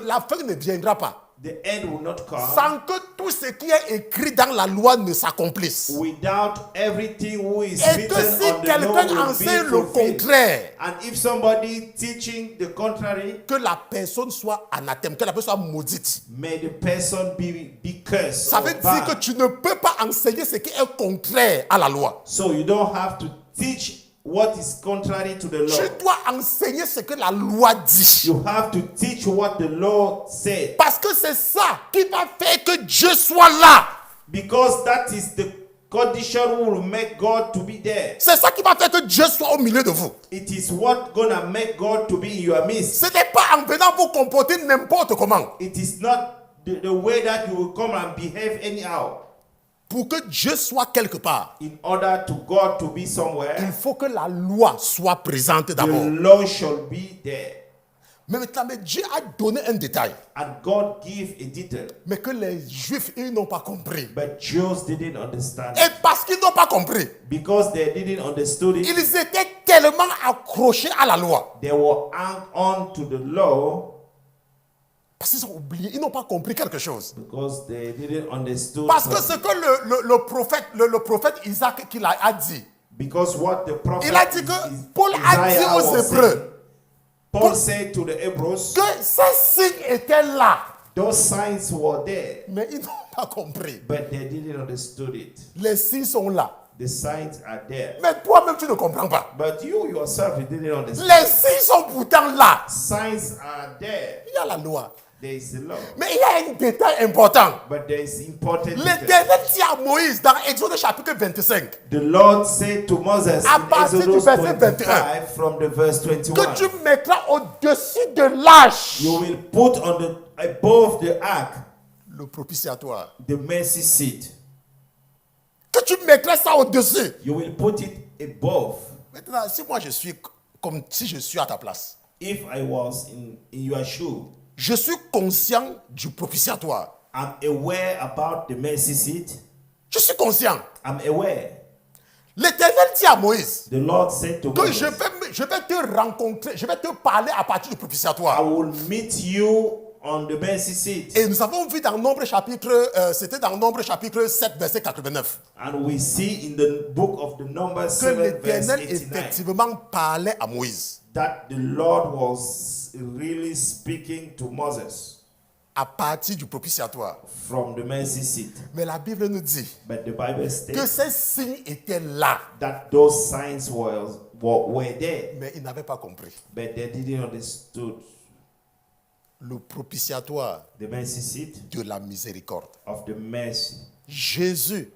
S2: la fin ne viendra pas
S1: The end will not come
S2: sans que tout ce qui est écrit dans la loi ne s'accomplisse.
S1: without everything who is
S2: Et que
S1: written
S2: si
S1: on the law
S2: quelqu'un
S1: will
S2: enseigne
S1: be
S2: le
S1: fulfilled.
S2: contraire,
S1: And if somebody teaching the contrary,
S2: que la personne soit anathème, que la personne soit maudite.
S1: may the person be cursed.
S2: Ça
S1: or
S2: veut dire
S1: banned.
S2: que tu ne peux pas enseigner ce qui est contraire à la loi.
S1: So you don't have to teach what is contrary to the law.
S2: Tu dois enseigner ce que la loi dit.
S1: You have to teach what the law said.
S2: Parce que c'est ça qui va faire que Dieu soit là.
S1: Because that is the condition who will make God to be there.
S2: C'est ça qui va faire que Dieu soit au milieu de vous.
S1: It is what gonna make God to be in your midst.
S2: Ce n'est pas en venant vous comporter n'importe comment.
S1: It is not the way that you will come and behave anyhow.
S2: Pour que Dieu soit quelque part,
S1: In order to God to be
S2: il
S1: somewhere,
S2: faut que la loi soit présente
S1: the
S2: d'abord.
S1: law shall be there.
S2: Mais maintenant, Dieu a donné un détail.
S1: And God give a detail.
S2: Mais que les Juifs, ils n'ont pas compris.
S1: But Jews didn't understand
S2: Et
S1: it.
S2: parce qu'ils n'ont pas compris,
S1: Because they didn't understood it,
S2: ils étaient tellement accrochés à la loi.
S1: they were hung on to the law
S2: Parce qu'ils ont oublié, ils n'ont pas compris quelque chose.
S1: because they didn't understood.
S2: Parce que ce que le prophète Isaac qu'il a dit,
S1: Because what the prophet
S2: il a dit que Paul a dit
S1: Isaiah
S2: aux
S1: was
S2: Hébreux
S1: saying, Paul said to the Hebrews,
S2: que ces signes étaient là.
S1: those signs were there,
S2: Mais ils n'ont pas compris.
S1: but they didn't understood it.
S2: Les signes sont là.
S1: The signs are there.
S2: Mais toi-même, tu ne comprends pas.
S1: But you yourself, you didn't understand.
S2: Les signes sont pourtant là.
S1: Signs are there.
S2: Il y a la loi.
S1: There is the law.
S2: Mais il y a un détail important.
S1: But there is important detail.
S2: L'Éternel dit à Moïse dans Exode chapitre 25
S1: The Lord said to Moses
S2: À
S1: in
S2: partir du
S1: Exodus
S2: verset
S1: 25 from the verse
S2: que
S1: 21,
S2: tu mettras au-dessus de l'arche
S1: you will put on the above the ark
S2: le propitiatoire.
S1: the mercy seat.
S2: Que tu mettras ça au-dessus.
S1: You will put it above.
S2: Maintenant, si moi je suis comme si je suis à ta place,
S1: If I was in your shoe,
S2: je suis conscient du propitiatoire.
S1: I'm aware about the mercy seat.
S2: Je suis conscient.
S1: I'm aware.
S2: L'Éternel dit à Moïse
S1: The Lord said to
S2: que
S1: Moses,
S2: je vais te rencontrer, je vais te parler à partir du
S1: I
S2: propitiatoire.
S1: will meet you on the mercy seat.
S2: Et nous avons vu dans Nombre chapitre, c'était dans Nombre chapitre 7, verset 89,
S1: And we see in the book of the Numbers
S2: que
S1: 7 verse
S2: l'Éternel
S1: 89
S2: effectivement parlait à Moïse
S1: that the Lord was really speaking to Moses
S2: à partir du propitiatoire.
S1: from the mercy seat.
S2: Mais la Bible nous dit
S1: But the Bible
S2: que
S1: states
S2: ces signes étaient là,
S1: that those signs were there,
S2: mais ils n'avaient pas compris.
S1: but they didn't understood
S2: Le propitiatoire
S1: the mercy seat
S2: de la miséricorde.
S1: of the mercy.
S2: Jésus,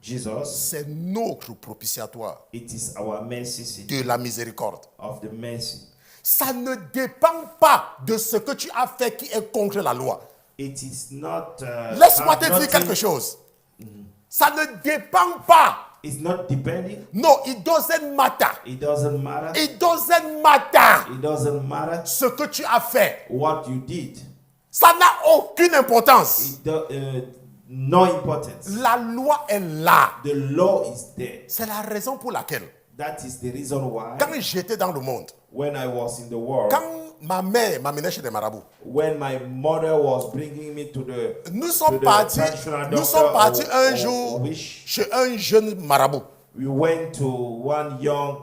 S1: Jesus,
S2: c'est notre propitiatoire
S1: it is our mercy seat
S2: de la miséricorde.
S1: of the mercy.
S2: Ça ne dépend pas de ce que tu as fait qui est contre la loi.
S1: It is not.
S2: Laisse-moi
S1: have
S2: te dire
S1: nothing-
S2: quelque chose. Ça ne dépend pas.
S1: It's not depending.
S2: Non, it doesn't matter.
S1: It doesn't matter.
S2: It doesn't matter
S1: It doesn't matter
S2: ce que tu as fait.
S1: what you did.
S2: Ça n'a aucune importance.
S1: No importance.
S2: La loi est là.
S1: The law is there.
S2: C'est la raison pour laquelle,
S1: That is the reason why
S2: quand j'étais dans le monde,
S1: when I was in the world,
S2: quand ma mère m'amenait chez les marabouts,
S1: when my mother was bringing me to the
S2: nous
S1: to
S2: sommes
S1: the
S2: partis,
S1: traditional
S2: nous
S1: doctor
S2: sommes partis
S1: or-
S2: un
S1: or
S2: jour
S1: wish,
S2: chez un jeune marabout.
S1: we went to one young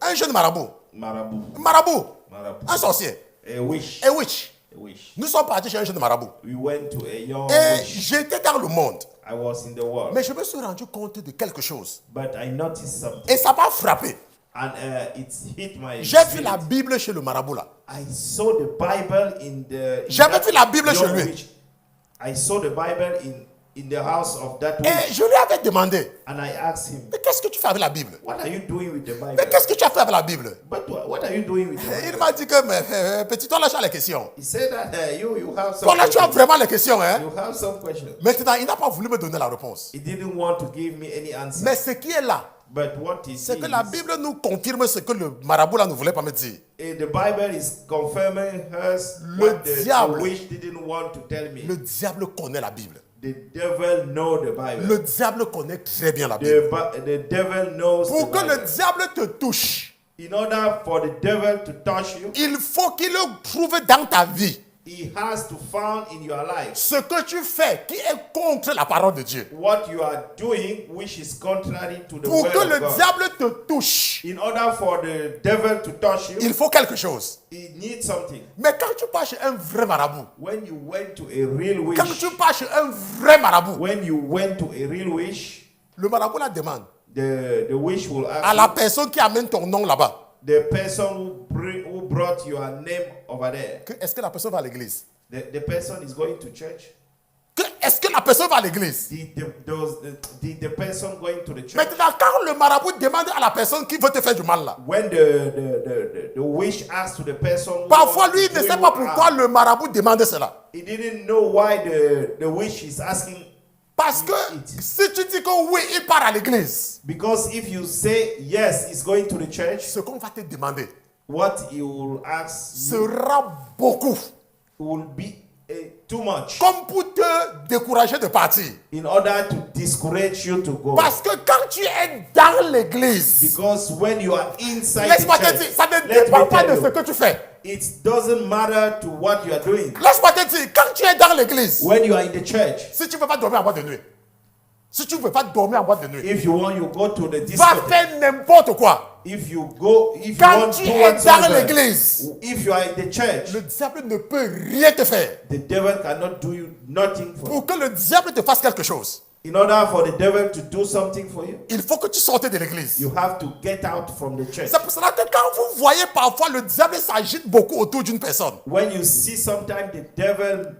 S2: Un jeune marabout.
S1: marabout,
S2: Un sorcier.
S1: a witch,
S2: Un witch.
S1: a wish.
S2: Nous sommes partis chez un jeune marabout.
S1: We went to a young
S2: Et
S1: witch.
S2: j'étais dans le monde.
S1: I was in the world,
S2: Mais je me suis rendu compte de quelque chose.
S1: but I noticed something,
S2: Et ça m'a frappé.
S1: and it hit my
S2: J'ai vu
S1: spirit.
S2: la Bible chez le marabout là.
S1: I saw the Bible in the. in
S2: J'avais
S1: that
S2: vu la Bible chez
S1: young
S2: lui.
S1: witch. I saw the Bible in the house of that
S2: Et
S1: witch,
S2: je lui avais demandé,
S1: and I asked him,
S2: mais qu'est-ce que tu fais avec la Bible?
S1: "What are you doing with the Bible?"
S2: Mais qu'est-ce que tu as fait avec la Bible?
S1: But what are you doing with the
S2: Et il
S1: Bible?
S2: m'a dit que, mais, petit, toi là, tu as les questions.
S1: He said that you have some.
S2: Toi là, tu as
S1: questions.
S2: vraiment les questions, hein?
S1: You have some questions.
S2: Maintenant, il n'a pas voulu me donner la réponse.
S1: He didn't want to give me any answer.
S2: Mais ce qui est là,
S1: But what he
S2: c'est
S1: says,
S2: que la Bible nous confirme ce que le marabout là ne voulait pas me dire.
S1: the Bible is confirming us
S2: Le
S1: what the
S2: diable.
S1: witch didn't want to tell me.
S2: Le diable connaît la Bible.
S1: The devil know the Bible.
S2: Le diable connaît très bien la Bible.
S1: The devil knows
S2: Pour
S1: the
S2: que le
S1: Bible.
S2: diable te touche,
S1: In order for the devil to touch you,
S2: il faut qu'il trouve dans ta vie
S1: he has to find in your life
S2: ce que tu fais qui est contre la parole de Dieu.
S1: what you are doing which is contrary to the
S2: Pour
S1: word
S2: que
S1: of
S2: le
S1: God.
S2: diable te touche,
S1: In order for the devil to touch you,
S2: il faut quelque chose.
S1: he needs something.
S2: Mais quand tu pars chez un vrai marabout,
S1: When you went to a real
S2: quand
S1: wish,
S2: tu pars chez un vrai marabout,
S1: when you went to a real wish,
S2: le marabout la demande.
S1: the wish will
S2: à
S1: ask
S2: la
S1: you,
S2: personne qui amène ton nom là-bas,
S1: the person who brought your name over there,
S2: que est-ce que la personne va à l'église?
S1: the person is going to church.
S2: Que est-ce que la personne va à l'église?
S1: The person going to the church.
S2: Maintenant, quand le marabout demande à la personne qui veut te faire du mal là,
S1: When the wish asks to the person, who
S2: parfois
S1: wants
S2: lui
S1: to
S2: il ne
S1: do
S2: sait
S1: you
S2: pas pourquoi
S1: harm,
S2: le marabout demande cela.
S1: he didn't know why the wish is asking.
S2: Parce que si tu dis que oui, il part à l'église,
S1: Because if you say yes, he's going to the church,
S2: ce qu'on va te demander
S1: what he will ask you
S2: sera beaucoup.
S1: will be too much
S2: Comme pour te décourager de partir.
S1: in order to discourage you to go.
S2: Parce que quand tu es dans l'église,
S1: Because when you are inside the
S2: laisse-moi te
S1: church,
S2: dire, ça ne
S1: let
S2: dépend
S1: me
S2: pas de
S1: tell
S2: ce
S1: you,
S2: que tu fais.
S1: it doesn't matter to what you are doing.
S2: Laisse-moi te dire, quand tu es dans l'église,
S1: When you are in the church,
S2: si tu ne veux pas dormir en boîte de nuit, si tu ne veux pas dormir en boîte de nuit,
S1: if you want, you go to the
S2: va
S1: discotheque.
S2: faire n'importe quoi.
S1: If you go, if you
S2: Quand
S1: want
S2: tu
S1: to
S2: es
S1: do
S2: dans
S1: whatsoever,
S2: l'église,
S1: if you are in the church,
S2: le diable ne peut rien te faire.
S1: the devil cannot do you nothing for you.
S2: Pour que le diable te fasse quelque chose,
S1: In order for the devil to do something for you,
S2: il faut que tu sortes de l'église.
S1: you have to get out from the church.
S2: C'est pour cela que quand vous voyez parfois le diable s'agite beaucoup autour d'une personne,
S1: When you see sometimes the devil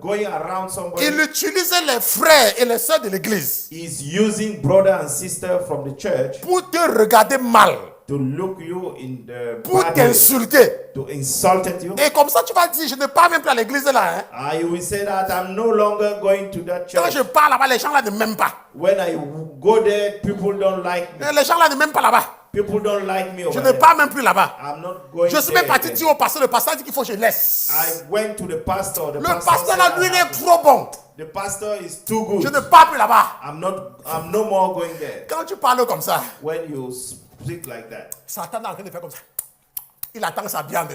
S1: going around somebody,
S2: il utilise les frères et les sœurs de l'église
S1: is using brother and sister from the church
S2: pour te regarder mal,
S1: to look you in the
S2: pour
S1: bad way,
S2: t'insulter.
S1: to insult you.
S2: Et comme ça, tu vas dire, je ne pars même plus à l'église là. Hein.
S1: I will say that I'm no longer going to that
S2: Quand
S1: church.
S2: je pars là-bas, les gens là ne m'aiment pas.
S1: When I go there, people don't like me.
S2: Et les gens là ne m'aiment pas là-bas.
S1: People don't like me
S2: Je
S1: over
S2: ne
S1: there.
S2: pars même plus là-bas.
S1: I'm not going
S2: Je suis
S1: there
S2: même parti
S1: again.
S2: dire au pasteur, le pasteur dit qu'il faut que je laisse.
S1: I went to the pastor.
S2: Le pasteur là, lui, il est trop bon.
S1: The pastor is too
S2: Je
S1: good.
S2: ne pars plus là-bas.
S1: I'm no more going there.
S2: Quand tu parles comme ça,
S1: When you speak like that,
S2: Satan est en train de faire comme ça. Il attend sa viande.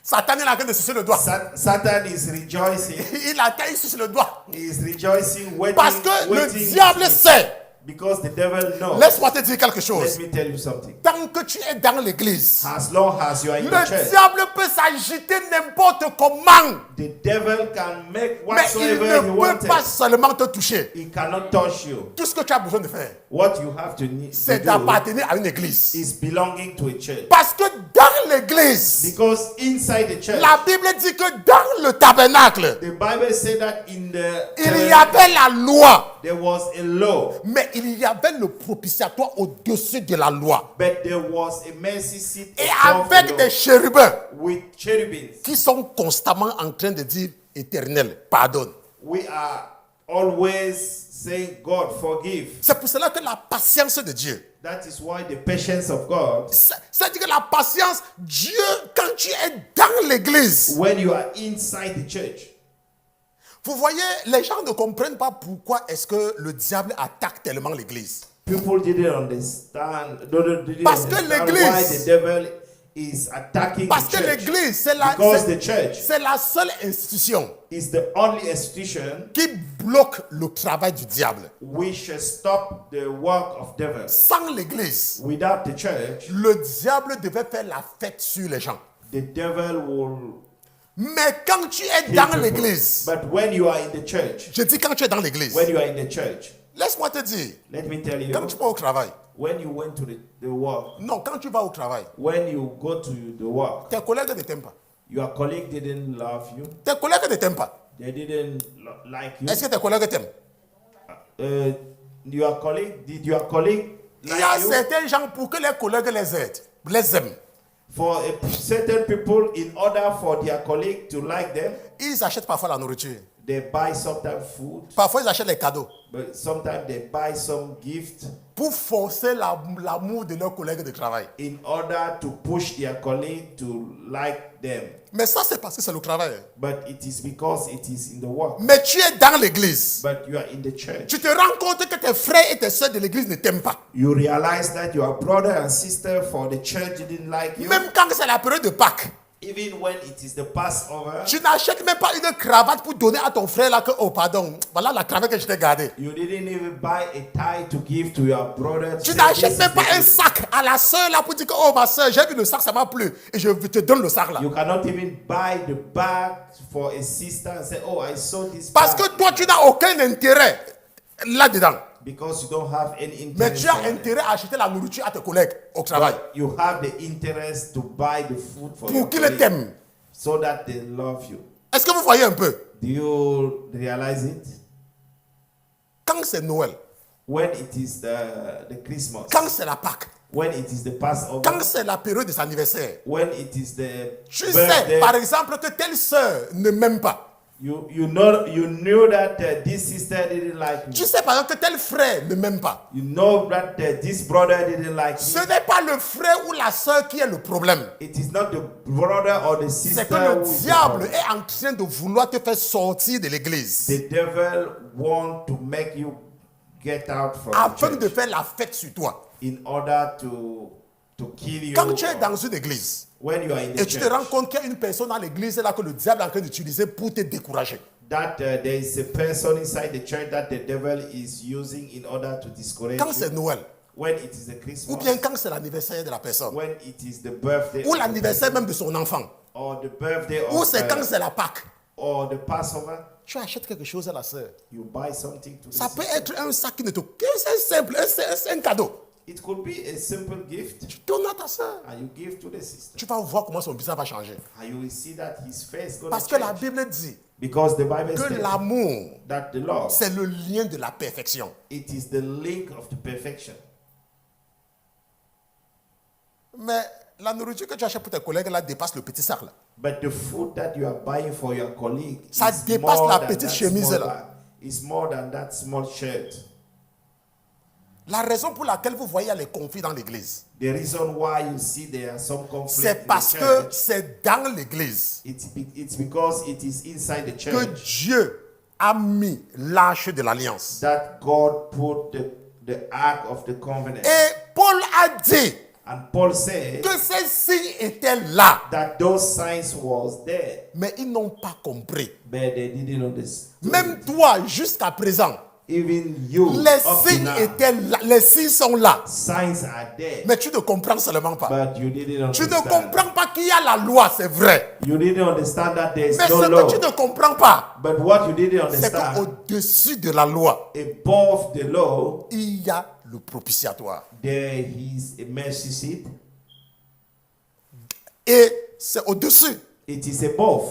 S2: Satan est en train de sucer le doigt.
S1: Satan is rejoicing.
S2: Il attend, il suce le doigt.
S1: He is rejoicing, waiting,
S2: Parce que le
S1: waiting,
S2: diable sait.
S1: because the devil knows.
S2: Laisse-moi te dire quelque
S1: Let
S2: chose.
S1: me tell you something.
S2: Tant que tu es dans l'église,
S1: As long as you are in the
S2: le
S1: church,
S2: diable peut s'agiter n'importe comment.
S1: the devil can make
S2: Mais il
S1: whatsoever he
S2: ne peut
S1: wanted.
S2: pas seulement te toucher.
S1: He cannot touch you.
S2: Tout ce que tu as besoin de faire,
S1: What you have to need
S2: c'est
S1: to do
S2: d'appartenir à une église.
S1: is belonging to a church.
S2: Parce que dans l'église,
S1: Because inside the church,
S2: la Bible dit que dans le tabernacle,
S1: the Bible said that in the
S2: il y avait la loi.
S1: there was a law,
S2: Mais il y avait le propitiatoire au-dessus de la loi.
S1: but there was a mercy seat
S2: Et
S1: above the
S2: avec
S1: law
S2: des chérubins
S1: with cherubims.
S2: qui sont constamment en train de dire Éternel, pardonne.
S1: We are always saying, God, forgive.
S2: C'est pour cela que la patience de Dieu,
S1: That is why the patience of God,
S2: c'est-à-dire que la patience, Dieu, quand tu es dans l'église,
S1: when you are inside the church,
S2: vous voyez, les gens ne comprennent pas pourquoi est-ce que le diable attaque tellement l'église.
S1: people didn't understand. Didn't
S2: Parce que
S1: understand
S2: l'église-
S1: why the devil is attacking
S2: Parce
S1: the
S2: que
S1: church.
S2: l'église,
S1: Because the church
S2: c'est la seule institution
S1: is the only institution
S2: qui bloque le travail du diable.
S1: which stop the work of devil.
S2: Sans l'église,
S1: Without the church,
S2: le diable devait faire la fête sur les gens.
S1: the devil will
S2: Mais quand tu es
S1: kill
S2: dans
S1: people.
S2: l'église,
S1: But when you are in the church,
S2: je dis quand tu es dans l'église,
S1: when you are in the church,
S2: laisse-moi te dire,
S1: let me tell you,
S2: quand tu vas au travail,
S1: when you went to the work,
S2: non, quand tu vas au travail,
S1: when you go to the work,
S2: tes collègues ne t'aiment pas.
S1: your colleague didn't love you,
S2: Tes collègues ne t'aiment pas.
S1: they didn't like you.
S2: Est-ce que tes collègues t'aiment?
S1: Did your colleague
S2: Il y a
S1: like you?
S2: certains gens pour que les collègues les aiment.
S1: For certain people, in order for their colleague to like them,
S2: Ils achètent parfois la nourriture.
S1: they buy sometimes food,
S2: Parfois, ils achètent les cadeaux
S1: but sometimes they buy some gift
S2: pour forcer l'amour de leurs collègues de travail.
S1: in order to push their colleague to like them.
S2: Mais ça, c'est parce que c'est le travail.
S1: But it is because it is in the work.
S2: Mais tu es dans l'église.
S1: But you are in the church.
S2: Tu te rends compte que tes frères et tes soeurs de l'église ne t'aiment pas.
S1: You realize that your brother and sister for the church didn't like you.
S2: Même quand c'est la période de Pâques.
S1: Even when it is the Passover,
S2: Tu n'achètes même pas une cravate pour donner à ton frère là que, oh pardon, voilà la cravate que je t'ai gardée.
S1: you didn't even buy a tie to give to your brother.
S2: Tu
S1: Say,
S2: n'achètes
S1: "This
S2: même
S1: is
S2: pas
S1: the
S2: un
S1: gift."
S2: sac à la soeur là pour dire que, oh ma soeur, j'ai vu le sac, ça m'a plu. Et je te donne le sac là.
S1: You cannot even buy the bag for a sister and say, "Oh, I saw this."
S2: Parce
S1: bag."
S2: que toi, tu n'as aucun intérêt là-dedans.
S1: Because you don't have any
S2: Mais
S1: interest.
S2: tu as
S1: on it.
S2: intérêt à acheter la nourriture à tes collègues au travail
S1: You have the interest to buy the food for your
S2: pour qu'ils
S1: colleagues
S2: t'aiment.
S1: so that they love you.
S2: Est-ce que vous voyez un peu?
S1: Do you realize it?
S2: Quand c'est Noël,
S1: When it is the Christmas,
S2: quand c'est la Pâque,
S1: when it is the Passover,
S2: quand c'est la période des anniversaires,
S1: when it is the
S2: tu sais
S1: birthday,
S2: par exemple que telle sœur ne m'aime pas.
S1: you knew that this sister didn't like me.
S2: Tu sais par exemple que tel frère ne m'aime pas.
S1: You know that this brother didn't like
S2: Ce
S1: me.
S2: n'est pas le frère ou la sœur qui est le problème.
S1: It is not the brother or the sister.
S2: C'est que le
S1: who is the
S2: diable
S1: problem.
S2: est en train de vouloir te faire sortir de l'église
S1: The devil want to make you get out from
S2: afin
S1: the
S2: de
S1: church
S2: faire la fête sur toi.
S1: in order to kill you.
S2: Quand tu es dans une église
S1: When you are in the
S2: et tu te
S1: church,
S2: rends compte qu'il y a une personne dans l'église là que le diable est en train d'utiliser pour te décourager.
S1: that there is a person inside the church that the devil is using in order to discourage
S2: Quand c'est
S1: you.
S2: Noël
S1: When it is the
S2: ou
S1: Christmas,
S2: bien quand c'est l'anniversaire de la personne
S1: when it is the birthday,
S2: ou l'anniversaire même de son enfant
S1: or the birthday
S2: ou
S1: of,
S2: c'est quand c'est la Pâque,
S1: or the Passover,
S2: tu achètes quelque chose à la sœur.
S1: you buy something to the
S2: Ça peut
S1: sister.
S2: être un sac qui ne te... C'est simple, c'est un cadeau.
S1: It could be a simple gift,
S2: Tu donnes à ta sœur.
S1: and you give to the sister,
S2: Tu vas voir comment son visage va changer.
S1: and you will see that his face going
S2: Parce
S1: to
S2: que la
S1: change.
S2: Bible dit
S1: Because the Bible
S2: que
S1: says
S2: l'amour,
S1: that the love,
S2: c'est le lien de la perfection.
S1: it is the link of the perfection.
S2: Mais la nourriture que tu achètes pour tes collègues là dépasse le petit sac là.
S1: But the food that you are buying for your colleague
S2: Ça
S1: is
S2: dépasse
S1: more
S2: la
S1: than
S2: petite
S1: that
S2: chemise
S1: small
S2: là.
S1: bag. It's more than that small shirt.
S2: La raison pour laquelle vous voyez les conflits dans l'église,
S1: The reason why you see there are some conflict
S2: c'est
S1: in
S2: parce
S1: the
S2: que
S1: church,
S2: c'est dans l'église
S1: it's because it is inside the
S2: que
S1: church
S2: Dieu a mis l'arche de l'alliance.
S1: that God put the ark of the covenant.
S2: Et Paul a dit
S1: And Paul said
S2: que ces signes étaient là,
S1: that those signs was there,
S2: mais ils n'ont pas compris.
S1: but they didn't understand.
S2: Même toi, jusqu'à présent,
S1: Even you,
S2: les
S1: up to
S2: signes
S1: now,
S2: étaient là, les signes sont là,
S1: signs are there,
S2: mais tu ne comprends seulement pas.
S1: but you didn't
S2: Tu ne
S1: understand.
S2: comprends pas qu'il y a la loi, c'est vrai.
S1: You didn't understand that there is
S2: Mais
S1: no
S2: ce
S1: law.
S2: que tu ne comprends pas,
S1: But what you didn't
S2: c'est
S1: understand,
S2: qu'au-dessus de la loi,
S1: above the law,
S2: il y a le propitiatoire.
S1: there is a mercy seat.
S2: Et c'est au-dessus.
S1: It is above.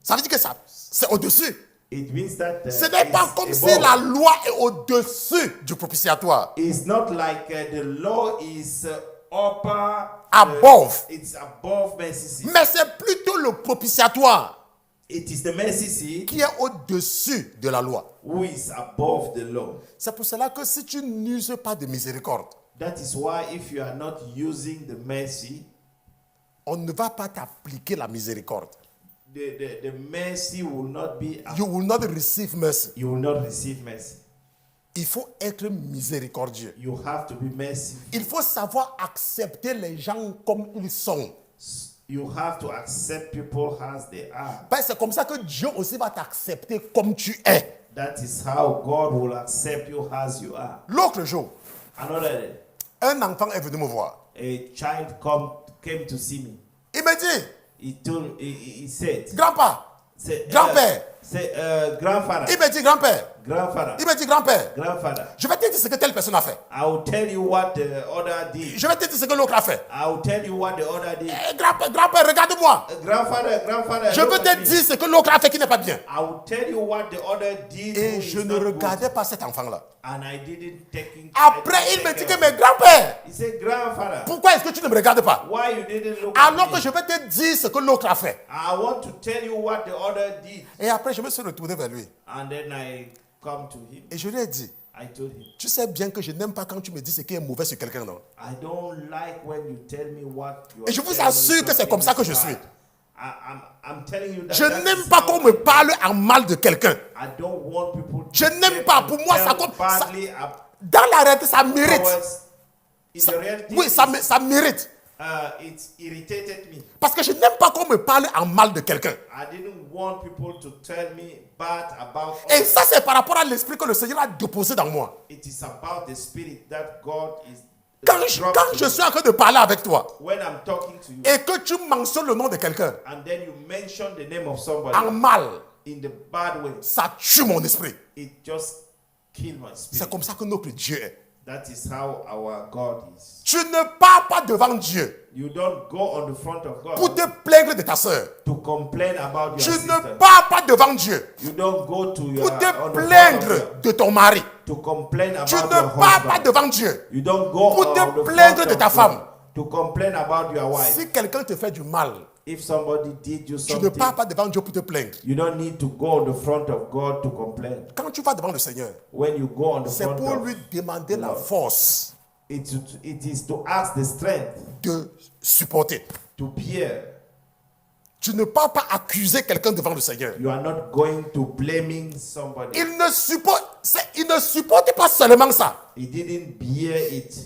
S2: Ça veut dire que ça, c'est au-dessus.
S1: It means that
S2: Ce n'est pas
S1: it's
S2: comme si
S1: above.
S2: la loi est au-dessus du propitiatoire.
S1: It's not like the law is upper.
S2: Above.
S1: It's above mercy seat.
S2: Mais c'est plutôt le propitiatoire
S1: It is the mercy seat
S2: qui est au-dessus de la loi.
S1: who is above the law.
S2: C'est pour cela que si tu n'uses pas de miséricorde,
S1: That is why if you are not using the mercy,
S2: on ne va pas t'appliquer la miséricorde.
S1: the mercy will not be.
S2: You will not receive mercy.
S1: You will not receive mercy.
S2: Il faut être miséricordieux.
S1: You have to be merciful.
S2: Il faut savoir accepter les gens comme ils sont.
S1: You have to accept people as they are.
S2: Parce que c'est comme ça que Dieu aussi va t'accepter comme tu es.
S1: That is how God will accept you as you are.
S2: L'autre jour,
S1: Another day,
S2: un enfant est venu me voir.
S1: a child came to see me.
S2: Il me dit,
S1: He said,
S2: grand-père,
S1: say,
S2: Grand-père.
S1: grandfather,
S2: il me dit, grand-père,
S1: grandfather,
S2: il me dit, grand-père,
S1: grandfather.
S2: je vais te dire ce que telle personne a fait.
S1: I will tell you what the other did.
S2: Je vais te dire ce que l'autre a fait.
S1: I will tell you what the other did.
S2: Eh, grand-père, regarde-moi.
S1: Grandfather,
S2: Je
S1: look
S2: veux
S1: at
S2: te
S1: me.
S2: dire ce que l'autre a fait qui n'est pas bien.
S1: I will tell you what the other did.
S2: Et
S1: who
S2: je
S1: is
S2: ne
S1: not good.
S2: regardais pas cet enfant-là.
S1: And I didn't take.
S2: Après, il me dit que, mais grand-père,
S1: He said, grandfather,
S2: pourquoi est-ce que tu ne me regardes pas?
S1: why you didn't look at
S2: Alors
S1: me?
S2: que je vais te dire ce que l'autre a fait.
S1: I want to tell you what the other did.
S2: Et après, je me suis retourné vers lui.
S1: And then I come to him.
S2: Et je lui ai dit,
S1: I told him,
S2: tu sais bien que je n'aime pas quand tu me dis ce qui est mauvais sur quelqu'un, non?
S1: I don't like when you tell me what you
S2: Et je vous assure que c'est comme ça que je suis.
S1: I'm telling you that
S2: Je
S1: that
S2: n'aime
S1: is
S2: pas
S1: how
S2: qu'on me parle en mal de quelqu'un.
S1: I don't want people to
S2: Je n'aime
S1: get
S2: pas.
S1: me
S2: Pour moi, ça
S1: tell
S2: compte. Ça-
S1: badly
S2: Dans la réalité, ça mérite.
S1: towards- in the reality,
S2: Oui, ça mérite.
S1: it irritated me.
S2: Parce que je n'aime pas qu'on me parle en mal de quelqu'un.
S1: I didn't want people to tell me bad about
S2: Et
S1: others.
S2: ça, c'est par rapport à l'esprit que le Seigneur a déposé dans moi.
S1: It is about the spirit that God is
S2: Quand
S1: dropped to
S2: je
S1: me.
S2: suis en train de parler avec toi
S1: When I'm talking to you
S2: et que tu mentionnes le nom de quelqu'un
S1: and then you mention the name of somebody
S2: en mal,
S1: in the bad way,
S2: ça tue mon esprit.
S1: it just kill my
S2: C'est
S1: spirit.
S2: comme ça que notre Dieu est.
S1: That is how our God is.
S2: Tu ne pars pas devant Dieu
S1: You don't go on the front of
S2: pour
S1: God
S2: te plaindre de ta sœur.
S1: to complain about
S2: Tu
S1: your
S2: ne
S1: sister.
S2: pars pas devant Dieu
S1: You don't go to your
S2: pour
S1: on
S2: te
S1: the front of
S2: plaindre
S1: God
S2: de ton mari.
S1: to complain about
S2: Tu
S1: your
S2: ne pars pas
S1: husband.
S2: devant Dieu.
S1: You don't go
S2: pour te
S1: on the
S2: plaindre
S1: front
S2: de
S1: of
S2: ta
S1: God
S2: femme.
S1: to complain about your wife.
S2: Si quelqu'un te fait du mal,
S1: If somebody did you
S2: tu ne
S1: something,
S2: pars pas devant Dieu pour te plaindre.
S1: you don't need to go on the front of God to complain.
S2: Quand tu vas devant le Seigneur,
S1: When you go on the
S2: c'est
S1: front
S2: pour
S1: of
S2: lui demander la
S1: Lord.
S2: force
S1: it is to ask the strength
S2: de supporter.
S1: to bear.
S2: Tu ne pars pas accuser quelqu'un devant le Seigneur.
S1: You are not going to blaming somebody.
S2: Il ne supporte pas seulement ça.
S1: He didn't bear it.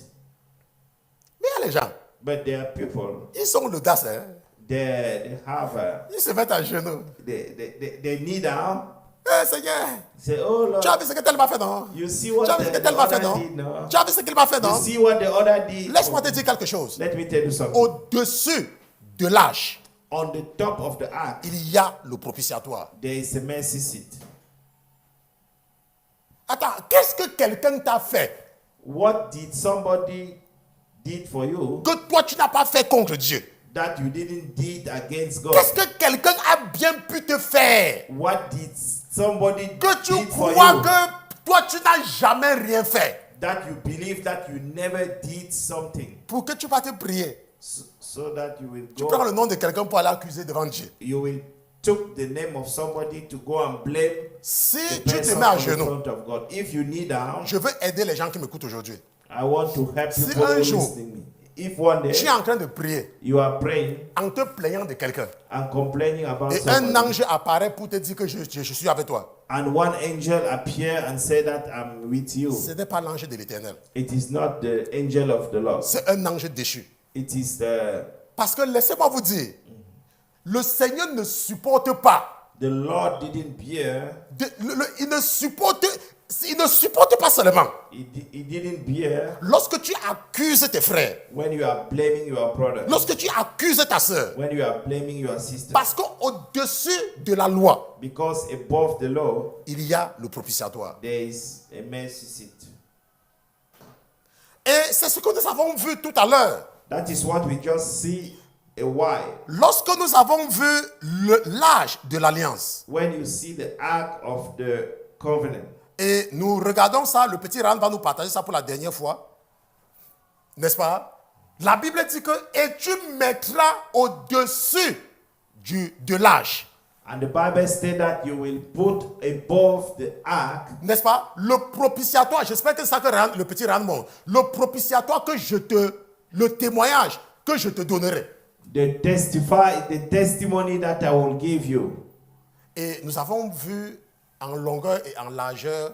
S2: Mais il y a les gens,
S1: But there are people,
S2: ils ont l'audace. Hein?
S1: they have
S2: Ils se mettent à genoux.
S1: they kneel down.
S2: Eh Seigneur,
S1: Say, oh Lord,
S2: tu as vu ce que tel m'a fait, non?
S1: you see what
S2: Tu as vu ce que
S1: the
S2: tel m'a fait,
S1: other
S2: non?
S1: did, no?
S2: Tu as vu ce qu'il m'a fait,
S1: You
S2: non?
S1: see what the other did.
S2: Laisse-moi te dire quelque chose.
S1: Let me tell you something.
S2: Au-dessus de l'âge,
S1: On the top of the ark,
S2: il y a le propitiatoire.
S1: there is a mercy seat.
S2: Attends, qu'est-ce que quelqu'un t'a fait
S1: What did somebody did for you
S2: que toi tu n'as pas fait contre Dieu?
S1: that you didn't did against God?
S2: Qu'est-ce que quelqu'un a bien pu te faire
S1: What did somebody
S2: que tu
S1: did for
S2: crois
S1: you
S2: que toi tu n'as jamais rien fait
S1: that you believe that you never did something
S2: pour que tu vas te prier?
S1: so that you will
S2: Tu prends
S1: go,
S2: le nom de quelqu'un pour aller accuser devant Dieu.
S1: you will took the name of somebody to go and blame
S2: Si
S1: the
S2: tu te
S1: person
S2: mets à
S1: in
S2: genoux,
S1: front of God. If you kneel down,
S2: je veux aider les gens qui m'écoutent aujourd'hui.
S1: I want to help
S2: Si
S1: people
S2: un
S1: who
S2: jour,
S1: listening me. If one day
S2: Tu es en train de prier
S1: you are praying
S2: en te plaignant de quelqu'un
S1: and complaining about
S2: et un
S1: somebody,
S2: ange apparaît pour te dire que je suis avec toi.
S1: and one angel appear and say that I'm with you,
S2: Ce n'est pas l'ange de l'Éternel.
S1: it is not the angel of the Lord.
S2: C'est un ange déchu.
S1: It is the
S2: Parce que laissez-moi vous dire, le Seigneur ne supporte pas.
S1: Lord didn't bear.
S2: Il ne supporte pas seulement.
S1: He didn't bear
S2: Lorsque tu accuses tes frères,
S1: when you are blaming your brother,
S2: lorsque tu accuses ta soeur,
S1: when you are blaming your sister,
S2: parce qu'au-dessus de la loi,
S1: because above the law
S2: il y a le propitiatoire.
S1: there is a mercy seat.
S2: Et c'est ce que nous avons vu tout à l'heure.
S1: That is what we just see a while.
S2: Lorsque nous avons vu l'âge de l'alliance,
S1: When you see the ark of the covenant,
S2: et nous regardons ça, le petit Rand va nous partager ça pour la dernière fois, n'est-ce pas? La Bible dit que « Et tu mettras au-dessus de l'âge
S1: and the Bible said that you will put above the ark »,
S2: n'est-ce pas? Le propitiatoire, j'espère que c'est ça que le petit Rand montre, le propitiatoire le témoignage que je te donnerai.
S1: the testimony that I will give you.
S2: Et nous avons vu en longueur et en largeur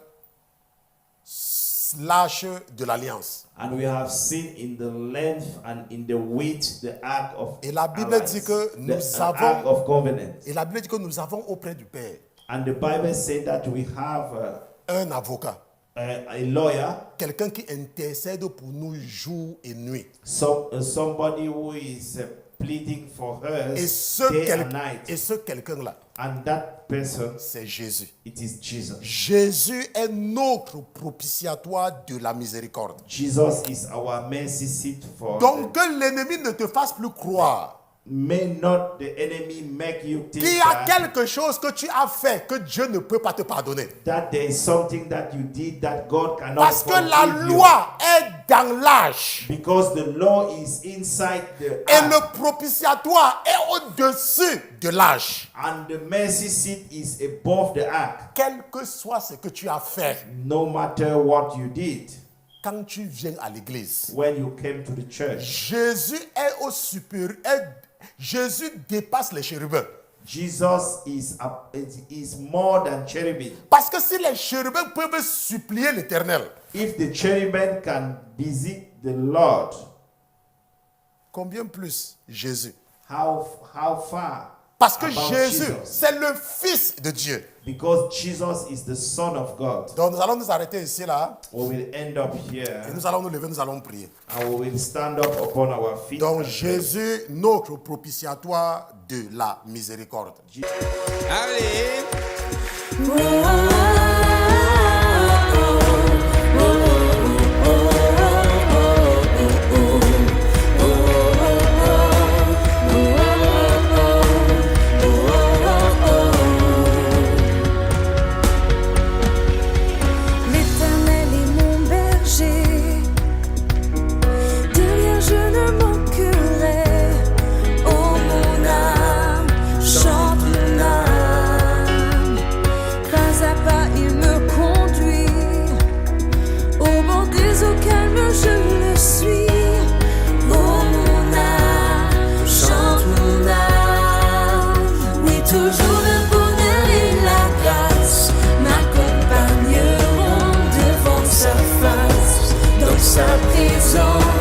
S2: l'âge de l'alliance.
S1: And we have seen in the length and in the width the ark of
S2: Et la Bible
S1: alliance,
S2: dit que nous
S1: the
S2: avons-
S1: ark of covenant.
S2: Et la Bible dit que nous avons auprès du Père
S1: And the Bible said that we have
S2: un avocat,
S1: a lawyer,
S2: quelqu'un qui intercède pour nous jour et nuit.
S1: somebody who is pleading for
S2: Et
S1: us
S2: ce,
S1: day and night.
S2: et ce quelqu'un-là,
S1: And that person,
S2: c'est Jésus.
S1: it is Jesus.
S2: Jésus est notre propitiatoire de la miséricorde.
S1: Jesus is our mercy seat for
S2: Donc que l'ennemi ne te fasse plus croire
S1: may not the enemy make you think
S2: qu'il y a
S1: that,
S2: quelque chose que tu as fait que Dieu ne peut pas te pardonner.
S1: that there is something that you did that God cannot
S2: Parce que la
S1: forgive you.
S2: loi est dans l'âge.
S1: Because the law is inside the
S2: Et
S1: ark,
S2: le propitiatoire est au-dessus de l'âge.
S1: and the mercy seat is above the ark.
S2: Quel que soit ce que tu as fait,
S1: No matter what you did
S2: quand tu viens à l'église,
S1: when you came to the church,
S2: Jésus est au supérieur. Jésus dépasse les chérubins.
S1: Jesus is more than cherubim.
S2: Parce que si les chérubins peuvent supplier l'Éternel,
S1: If the cherubim can visit the Lord,
S2: combien plus Jésus?
S1: how far?
S2: Parce que
S1: about
S2: Jésus,
S1: Jesus?
S2: c'est le Fils de Dieu.
S1: Because Jesus is the Son of God.
S2: Donc nous allons nous arrêter ici là.
S1: We will end up
S2: Et
S1: here
S2: nous allons nous lever, nous allons prier.
S1: and we will stand up upon our feet.
S2: Donc
S1: and pray.
S2: Jésus, notre propitiatoire de la miséricorde.
S3: Allez.
S4: Oh, oh, oh. sa présence.